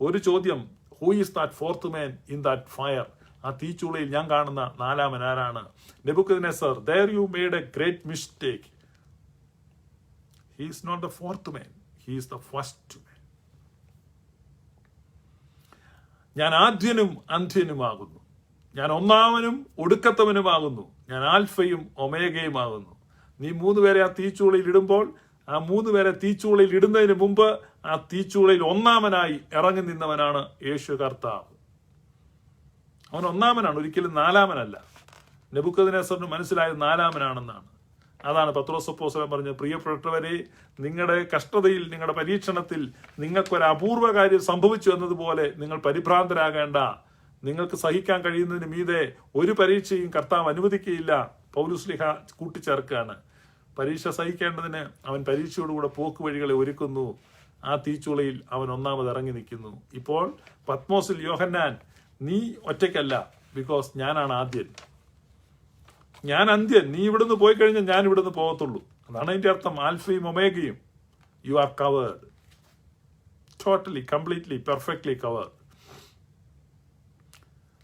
ഒരു ചോദ്യം, who is that fourth man in that fire? ആ തീച്ചൂളയിൽ ഞാൻ കാണുന്ന 4-ാമൻ ആരാണ്? Nebuchadnezzar, there you made a great mistake. He is not the fourth man, he is the first man. ഞാൻ ആദ്യനും അന്ത്യനുമാകുന്നു. ഞാൻ ഒന്നാമനും ഒടുക്കത്തവനുമാകുന്നു. ഞാൻ ആൽഫയും ഒമേഗയുമാകുന്നു. നീ 3 പേരെ ആ തീച്ചൂളയിൽ ഇടുമ്പോൾ, ആ 3 പേരെ തീച്ചൂളയിൽ ഇടുന്നതിന് മുമ്പ് ആ തീച്ചൂളയിൽ ഒന്നാമനായി ഇറങ്ങി നിന്നവനാണ് യേശു കർത്താവ്. അവൻ ഒന്നാമനാണ്, ഒരിക്കലും 4-ാമനല്ല. നെബൂഖദ്നേസറിന് മനസ്സിലായത് 4-ാമനാണെന്നാണ്. അതാണ് പത്രോസ് അപ്പോസ്തലൻ പറഞ്ഞത്, പ്രിയപ്പെട്ടവരെ, നിങ്ങളുടെ കഷ്ടതയിൽ, നിങ്ങളുടെ പരീക്ഷണത്തിൽ നിങ്ങൾക്കൊരു അപൂർവ കാര്യം സംഭവിച്ചു എന്നതുപോലെ നിങ്ങൾ പരിഭ്രാന്തരാകേണ്ട. നിങ്ങൾക്ക് സഹിക്കാൻ കഴിയുന്നതിന് മീതെ ഒരു പരീക്ഷയും കർത്താവ് അനുവദിക്കുകയില്ല. പൗലുസ്ലിഹ കൂട്ടിച്ചേർക്കുകയാണ്. പരീക്ഷ സഹിക്കേണ്ടതിന് അവൻ പരീക്ഷയോടുകൂടെ പോക്കുവഴികളെ ഒരുക്കുന്നു. ആ തീച്ചൂളയിൽ അവൻ ഒന്നാമത് ഇറങ്ങി നിൽക്കുന്നു. ഇപ്പോൾ പത്മോസിൽ യോഹന്നാൻ, നീ ഒറ്റയ്ക്കല്ല, ബിക്കോസ് ഞാനാണ് ആദ്യൻ, ഞാൻ അന്ത്യൻ. നീ ഇവിടുന്ന് പോയി കഴിഞ്ഞാൽ ഞാൻ ഇവിടുന്ന് പോകത്തുള്ളൂ. അതാണ് അതിന്റെ അർത്ഥം. ആൽഫയും ഒമേഗയും. You are covered, totally, completely, perfectly covered.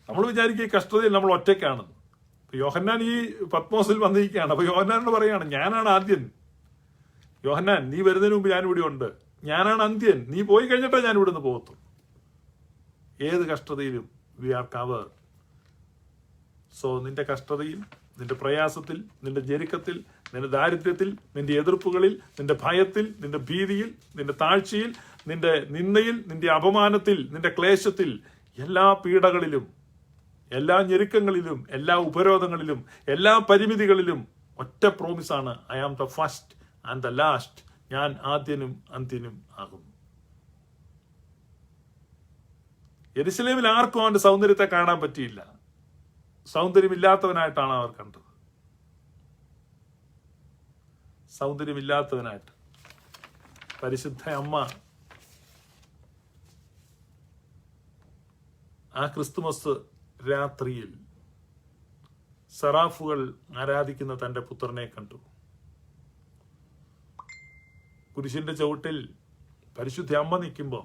നമ്മൾ വിചാരിക്കുക ഈ കഷ്ടതയിൽ നമ്മൾ ഒറ്റയ്ക്കാണ്. യോഹന്നാൻ ഈ പത്മോസിൽ വന്നിരിക്കുകയാണ്. അപ്പൊ യോഹന്നാനോട് പറയാണ്, ഞാനാണ് ആദ്യൻ. യോഹന്നാൻ, നീ വരുന്നതിന് മുമ്പ് ഞാനിവിടെ ഉണ്ട്. ഞാനാണ് അന്ത്യൻ. നീ പോയി കഴിഞ്ഞിട്ടേ ഞാൻ ഇവിടുന്ന് പോകത്തുള്ളൂ. ഏത് കഷ്ടതയിലും വി ആർ കവേർഡ്. സോ നിന്റെ കഷ്ടതയിൽ, നിന്റെ പ്രയാസത്തിൽ, നിന്റെ ഞെരുക്കത്തിൽ, നിന്റെ ദാരിദ്ര്യത്തിൽ, നിന്റെ എതിർപ്പുകളിൽ, നിന്റെ ഭയത്തിൽ, നിന്റെ ഭീതിയിൽ, നിന്റെ താഴ്ചയിൽ, നിന്റെ നിന്ദയിൽ, നിന്റെ അപമാനത്തിൽ, നിന്റെ ക്ലേശത്തിൽ, എല്ലാ പീഡകളിലും, എല്ലാ ഞെരുക്കങ്ങളിലും, എല്ലാ ഉപരോധങ്ങളിലും, എല്ലാ പരിമിതികളിലും ഒറ്റ പ്രോമിസാണ്, I am the first and the last. ഞാൻ ആദ്യനും അന്ത്യനും ആകുന്നു. യെരുശലേമിൽ ആർക്കും അവന്റെ സൗന്ദര്യത്തെ കാണാൻ പറ്റിയില്ല. സൗന്ദര്യമില്ലാത്തവനായിട്ടാണ് അവർ കണ്ടത്. സൗന്ദര്യമില്ലാത്തവനായിട്ട്. പരിശുദ്ധ അമ്മ ആ ക്രിസ്തുമസ് രാത്രിയിൽ സറാഫുകൾ ആരാധിക്കുന്ന തന്റെ പുത്രനെ കണ്ടു. കുരിശിന്റെ ചവിട്ടിൽ പരിശുദ്ധ അമ്മ നിൽക്കുമ്പോൾ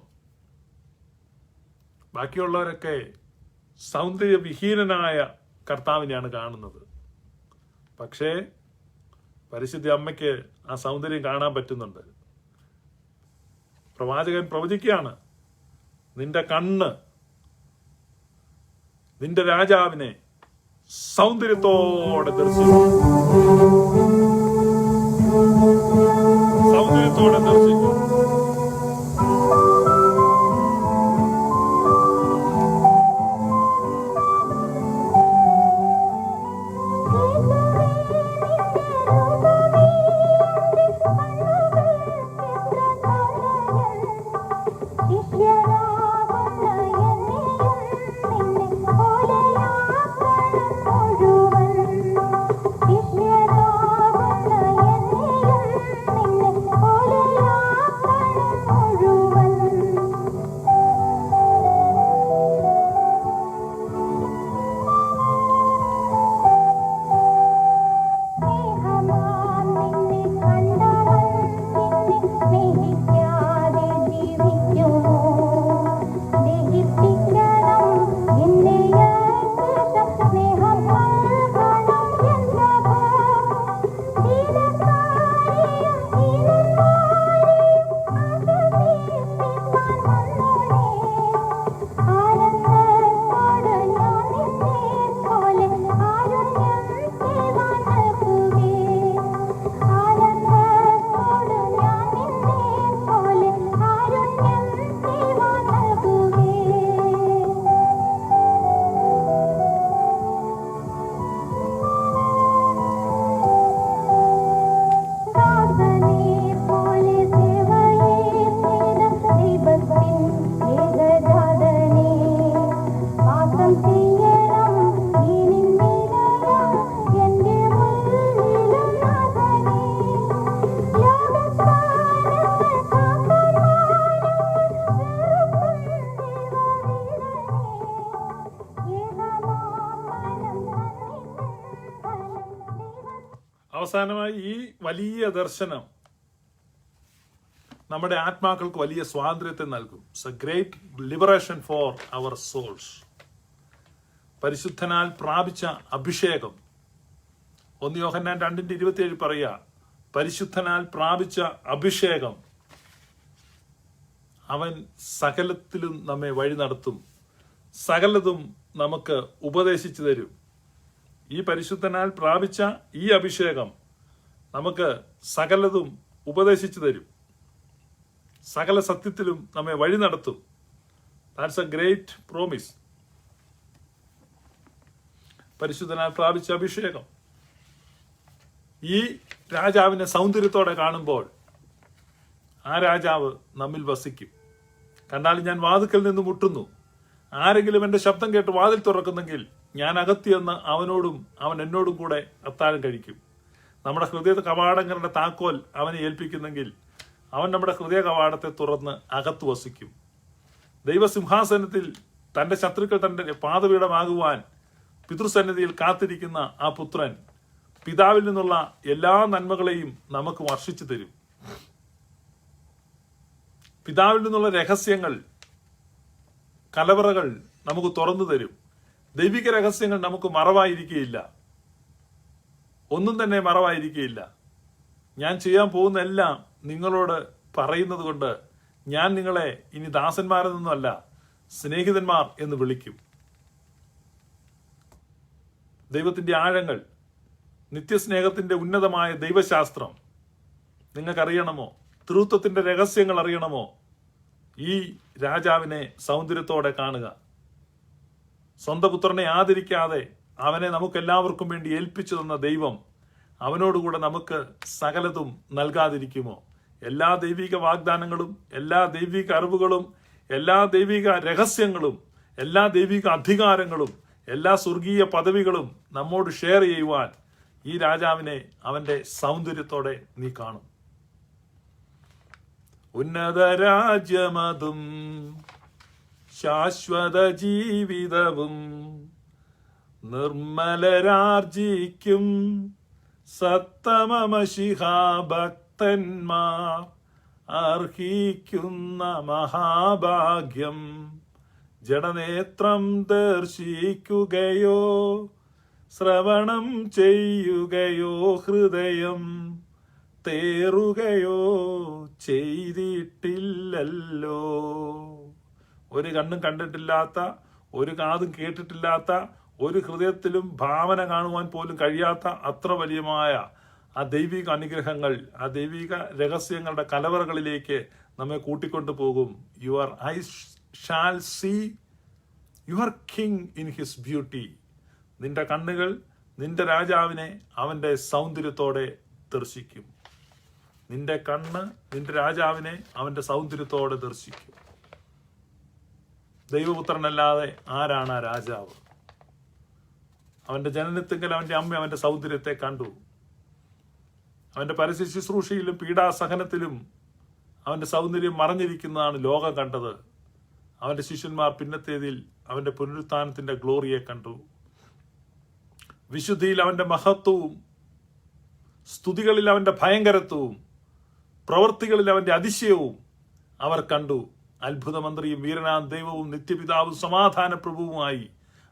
ബാക്കിയുള്ളവരൊക്കെ സൗന്ദര്യവിഹീനനായ കർത്താവിനെയാണ് കാണുന്നത്. പക്ഷേ പരിശുദ്ധ അമ്മയ്ക്ക് ആ സൗന്ദര്യം കാണാൻ പറ്റുന്നുണ്ട്. പ്രവാചകൻ പ്രവചിക്കുകയാണ്, നിന്റെ കണ്ണ് നിന്റെ രാജാവിനെ സൗന്ദര്യത്തോടെ ദർശിക്കും, സൗന്ദര്യത്തോടെ ദർശിക്കും. അവസാനമായി ഈ വലിയ ദർശനം നമ്മുടെ ആത്മാക്കൾക്ക് വലിയ സ്വാതന്ത്ര്യത്തെ നൽകും. It's a great liberation for our souls. പരിശുദ്ധനാൽ പ്രാപിച്ച അഭിഷേകം, 1 യോഹന്നാൻ 2:27 പറയുക, പരിശുദ്ധനാൽ പ്രാപിച്ച അഭിഷേകം അവൻ സകലത്തിലും നമ്മെ വഴി നടത്തും, സകലതും നമുക്ക് ഉപദേശിച്ചു തരും. ഈ പരിശുദ്ധനാൽ പ്രാപിച്ച ഈ അഭിഷേകം നമുക്ക് സകലതും ഉപദേശിച്ചു തരും, സകല സത്യത്തിലും നമ്മെ വഴി നടത്തും. That's a great promise. പരിശുദ്ധനാൽ പ്രാപിച്ച അഭിഷേകം. ഈ രാജാവിനെ സൗന്ദര്യത്തോടെ കാണുമ്പോൾ ആ രാജാവ് നമ്മിൽ വസിക്കും. കണ്ടാൽ ഞാൻ വാതിൽക്കൽ നിന്ന് മുട്ടുന്നു, ആരെങ്കിലും എന്റെ ശബ്ദം കേട്ട് വാതിൽ തുറക്കുന്നെങ്കിൽ ഞാൻ അകത്തിയെന്ന് അവനോടും അവൻ എന്നോടും കൂടെ അത്താഴം കഴിക്കും. നമ്മുടെ ഹൃദയ കവാടങ്ങളുടെ താക്കോൽ അവനെ ഏൽപ്പിക്കുന്നെങ്കിൽ അവൻ നമ്മുടെ ഹൃദയ കവാടത്തെ തുറന്ന് അകത്ത് വസിക്കും. ദൈവസിംഹാസനത്തിൽ തന്റെ ശത്രുക്കൾ തന്റെ പാദപീഠമാകുവാൻ പിതൃസന്നിധിയിൽ കാത്തിരിക്കുന്ന ആ പുത്രൻ പിതാവിൽ നിന്നുള്ള എല്ലാ നന്മകളെയും നമുക്ക് വർഷിച്ചു തരും. പിതാവിൽ നിന്നുള്ള രഹസ്യങ്ങൾ, കലവറകൾ നമുക്ക് തുറന്നു തരും. ദൈവിക രഹസ്യങ്ങൾ നമുക്ക് മറവായിരിക്കുകയില്ല, ഒന്നും തന്നെ മറവായിരിക്കുകയില്ല. ഞാൻ ചെയ്യാൻ പോകുന്ന എല്ലാം നിങ്ങളോട് പറയുന്നത് കൊണ്ട് ഞാൻ നിങ്ങളെ ഇനി ദാസന്മാരിൽ നിന്നല്ല സ്നേഹിതന്മാർ എന്ന് വിളിക്കും. ദൈവത്തിന്റെ ആഴങ്ങൾ, നിത്യസ്നേഹത്തിന്റെ ഉന്നതമായ ദൈവശാസ്ത്രം നിങ്ങൾക്കറിയണമോ? തൃത്വത്തിന്റെ രഹസ്യങ്ങൾ അറിയണമോ? ഈ രാജാവിനെ സൗന്ദര്യത്തോടെ കാണുക. സ്വന്തം പുത്രനെ ആദരിക്കാതെ അവനെ നമുക്കെല്ലാവർക്കും വേണ്ടി ഏൽപ്പിച്ചു തന്ന ദൈവം അവനോടുകൂടെ നമുക്ക് സകലതും നൽകാതിരിക്കുമോ? എല്ലാ ദൈവിക വാഗ്ദാനങ്ങളും, എല്ലാ ദൈവിക അറിവുകളും, എല്ലാ ദൈവിക രഹസ്യങ്ങളും, എല്ലാ ദൈവിക അധികാരങ്ങളും, എല്ലാ സ്വർഗീയ പദവികളും നമ്മോട് ഷെയർ ചെയ്യുവാൻ ഈ രാജാവിനെ അവന്റെ സൗന്ദര്യത്തോടെ നീ കാണും. ഉന്നത രാജ്യമതും ശാശ്വത ജീവിതവും നിർമ്മലരാർജിക്കും സത്തമമശിഹാ ഭക്തന്മാർ അർഹിക്കുന്ന മഹാഭാഗ്യം. ജഡനേത്രം ദർശിക്കുകയോ ശ്രവണം ചെയ്യുകയോ ഹൃദയം തേറുകയോ ചെയ്തിട്ടില്ലല്ലോ. ഒരു കണ്ണും കണ്ടിട്ടില്ലാത്ത, ഒരു കാതും കേട്ടിട്ടില്ലാത്ത, ഒരു ഹൃദയത്തിലും ഭാവന കാണുവാൻ പോലും കഴിയാത്ത അത്ര വലിയമായ ആ ദൈവിക അനുഗ്രഹങ്ങൾ, ആ ദൈവിക രഹസ്യങ്ങളുടെ കലവറകളിലേക്ക് നമ്മെ കൂട്ടിക്കൊണ്ടു പോകും. Your eyes shall see your king in his beauty. നിന്റെ കണ്ണുകൾ നിന്റെ രാജാവിനെ അവന്റെ സൗന്ദര്യത്തോടെ ദർശിക്കും. നിന്റെ കണ്ണ് നിന്റെ രാജാവിനെ അവന്റെ സൗന്ദര്യത്തോടെ ദർശിക്കും. ദൈവപുത്രനല്ലാതെ ആരാണ് ആ രാജാവ്? അവന്റെ ജനനത്തിങ്കൽ അവന്റെ അമ്മ അവന്റെ സൗന്ദര്യത്തെ കണ്ടു. അവന്റെ പരസ്യ ശുശ്രൂഷയിലും പീഡാസഹനത്തിലും അവന്റെ സൗന്ദര്യം മറഞ്ഞിരിക്കുന്നതാണ് ലോകം കണ്ടത്. അവന്റെ ശിഷ്യന്മാർ പിന്നത്തേതിൽ അവന്റെ പുനരുത്ഥാനത്തിന്റെ ഗ്ലോറിയെ കണ്ടു. വിശുദ്ധിയിൽ അവന്റെ മഹത്വവും, സ്തുതികളിൽ അവന്റെ ഭയങ്കരത്വവും, പ്രവൃത്തികളിൽ അവന്റെ അതിശയവും അവർ കണ്ടു. അത്ഭുതമന്ത്രിയും വീരനാം ദൈവവും നിത്യപിതാവും സമാധാന പ്രഭുവുമായി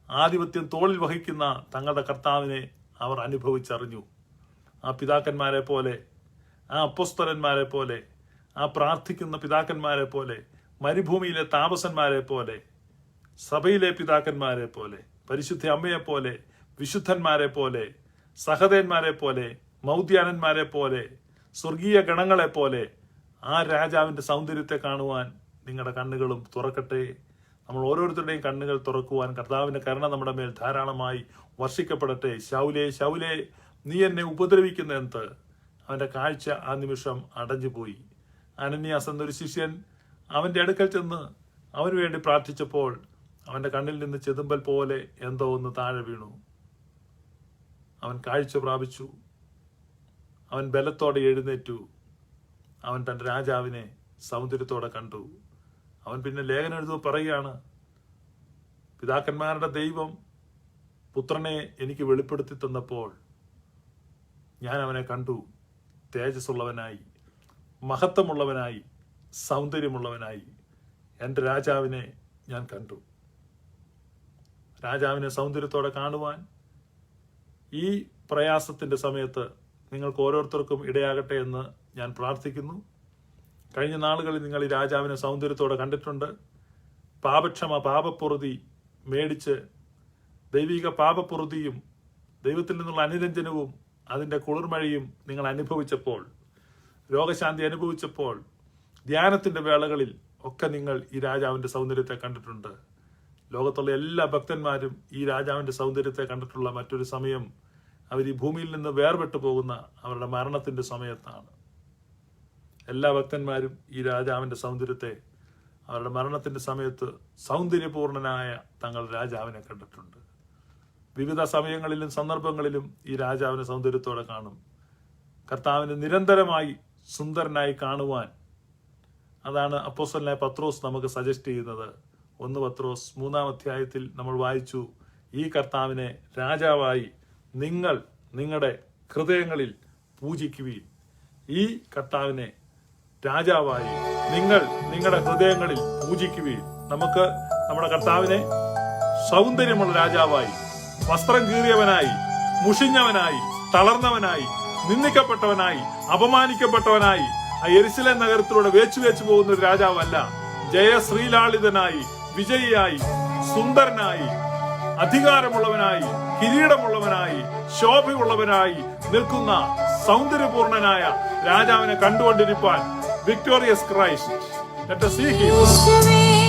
ആധിപത്യം തോളിൽ വഹിക്കുന്ന തങ്ങളുടെ കർത്താവിനെ അവർ അനുഭവിച്ചറിഞ്ഞു. ആ പിതാക്കന്മാരെ പോലെ, ആ അപ്പോസ്തലന്മാരെ പോലെ, ആ പ്രാർത്ഥിക്കുന്ന പിതാക്കന്മാരെ പോലെ, മരുഭൂമിയിലെ താപസന്മാരെ പോലെ, സഭയിലെ പിതാക്കന്മാരെ പോലെ, പരിശുദ്ധ അമ്മയെ പോലെ, വിശുദ്ധന്മാരെ പോലെ, സഹദേന്മാരെ പോലെ, മൗദ്യാനന്മാരെ പോലെ, സ്വർഗീയ ഗണങ്ങളെ പോലെ ആ രാജാവിന്റെ സൗന്ദര്യത്തെ കാണുവാൻ നിങ്ങളുടെ കണ്ണുകളും തുറക്കട്ടെ. നമ്മൾ ഓരോരുത്തരുടെയും കണ്ണുകൾ തുറക്കുവാൻ കർത്താവിന്റെ കരുണ നമ്മുടെ മേൽ ധാരാളമായി വർഷിക്കപ്പെടട്ടെ. ശൗലേ ശൗലേ, നീ എന്നെ ഉപദ്രവിക്കുന്ന എന്ത്? അവന്റെ കാഴ്ച ആ നിമിഷം അടഞ്ഞുപോയി. അനന്യാസ് എന്നൊരു ശിഷ്യൻ അവന്റെ അടുക്കൽ ചെന്ന് അവന് വേണ്ടി പ്രാർത്ഥിച്ചപ്പോൾ അവന്റെ കണ്ണിൽ നിന്ന് ചെതുമ്പൽ പോലെ എന്തോ ഒന്ന് താഴെ വീണു. അവൻ കാഴ്ച പ്രാപിച്ചു. അവൻ ബലത്തോടെ എഴുന്നേറ്റു. അവൻ തന്റെ രാജാവിനെ സൗന്ദര്യത്തോടെ കണ്ടു. അവൻ പിന്നെ ലേഖനം എഴുതുക പറയുകയാണ്, പിതാക്കന്മാരുടെ ദൈവം പുത്രനെ എനിക്ക് വെളിപ്പെടുത്തി തന്നപ്പോൾ ഞാൻ അവനെ കണ്ടു. തേജസ്സുള്ളവനായി, മഹത്വമുള്ളവനായി, സൗന്ദര്യമുള്ളവനായി എൻ്റെ രാജാവിനെ ഞാൻ കണ്ടു. രാജാവിനെ സൗന്ദര്യത്തോടെ കാണുവാൻ ഈ പ്രയാസത്തിന്റെ സമയത്ത് നിങ്ങൾക്ക് ഓരോരുത്തർക്കും ഇടയാകട്ടെ എന്ന് ഞാൻ പ്രാർത്ഥിക്കുന്നു. കഴിഞ്ഞ നാളുകളിൽ നിങ്ങൾ ഈ രാജാവിനെ സൗന്ദര്യത്തോടെ കണ്ടിട്ടുണ്ട്. പാപക്ഷമ, പാപപ്പൊറുതി മേടിച്ച് ദൈവിക പാപപ്പൊറുതിയും ദൈവത്തിൽ നിന്നുള്ള അനുരഞ്ജനവും അതിൻ്റെ കുളിർമഴയും നിങ്ങൾ അനുഭവിച്ചപ്പോൾ, രോഗശാന്തി അനുഭവിച്ചപ്പോൾ, ധ്യാനത്തിന്റെ വേളകളിൽ ഒക്കെ നിങ്ങൾ ഈ രാജാവിന്റെ സൗന്ദര്യത്തെ കണ്ടിട്ടുണ്ട്. ലോകത്തുള്ള എല്ലാ ഭക്തന്മാരും ഈ രാജാവിന്റെ സൗന്ദര്യത്തെ കണ്ടിട്ടുള്ള മറ്റൊരു സമയം അവർ ഈ ഭൂമിയിൽ നിന്ന് വേർപെട്ടു പോകുന്ന അവരുടെ മരണത്തിന്റെ സമയത്താണ്. എല്ലാ ഭക്തന്മാരും ഈ രാജാവിന്റെ സൗന്ദര്യത്തെ അവരുടെ മരണത്തിന്റെ സമയത്ത് സൗന്ദര്യപൂർണനായ തങ്ങളുടെ രാജാവിനെ കണ്ടിട്ടുണ്ട്. വിവിധ സമയങ്ങളിലും സന്ദർഭങ്ങളിലും ഈ രാജാവിനെ സൗന്ദര്യത്തോടെ കാണും. കർത്താവിനെ നിരന്തരമായി സുന്ദരനായി കാണുവാൻ അതാണ് അപ്പോസ്തലനായ പത്രോസ് നമുക്ക് സജസ്റ്റ് ചെയ്യുന്നത്. 1 പത്രോസ് 3-ാം അധ്യായത്തിൽ നമ്മൾ വായിച്ചു, ഈ കർത്താവിനെ രാജാവായി നിങ്ങൾ നിങ്ങളുടെ ഹൃദയങ്ങളിൽ പൂജിക്കുവീൻ. ഈ കർത്താവിനെ രാജാവായി നിങ്ങൾ നിങ്ങളുടെ ഹൃദയങ്ങളിൽ പൂജിക്കുവീൻ. നമുക്ക് നമ്മുടെ കർത്താവിനെ സൗന്ദര്യമുള്ള രാജാവായി, വസ്ത്രം കീറിയവനായി, മുഷിഞ്ഞവനായി, തളർന്നവനായി, നിന്ദിക്കപ്പെട്ടവനായി, അപമാനിക്കപ്പെട്ടവനായി ആ യെരുശലേം നഗരത്തിലൂടെ വേച്ചു പോകുന്ന ഒരു രാജാവല്ല. ജയശ്രീലാളിതനായി, വിജയിയായി, സുന്ദരനായി, അധികാരമുള്ളവനായി, കിരീടമുള്ളവനായി, ശോഭയുള്ളവനായി നിൽക്കുന്ന സൗന്ദര്യപൂർണനായ രാജാവിനെ കണ്ടുകൊണ്ടിരിപ്പാൻ victorious Christ. Let us see him.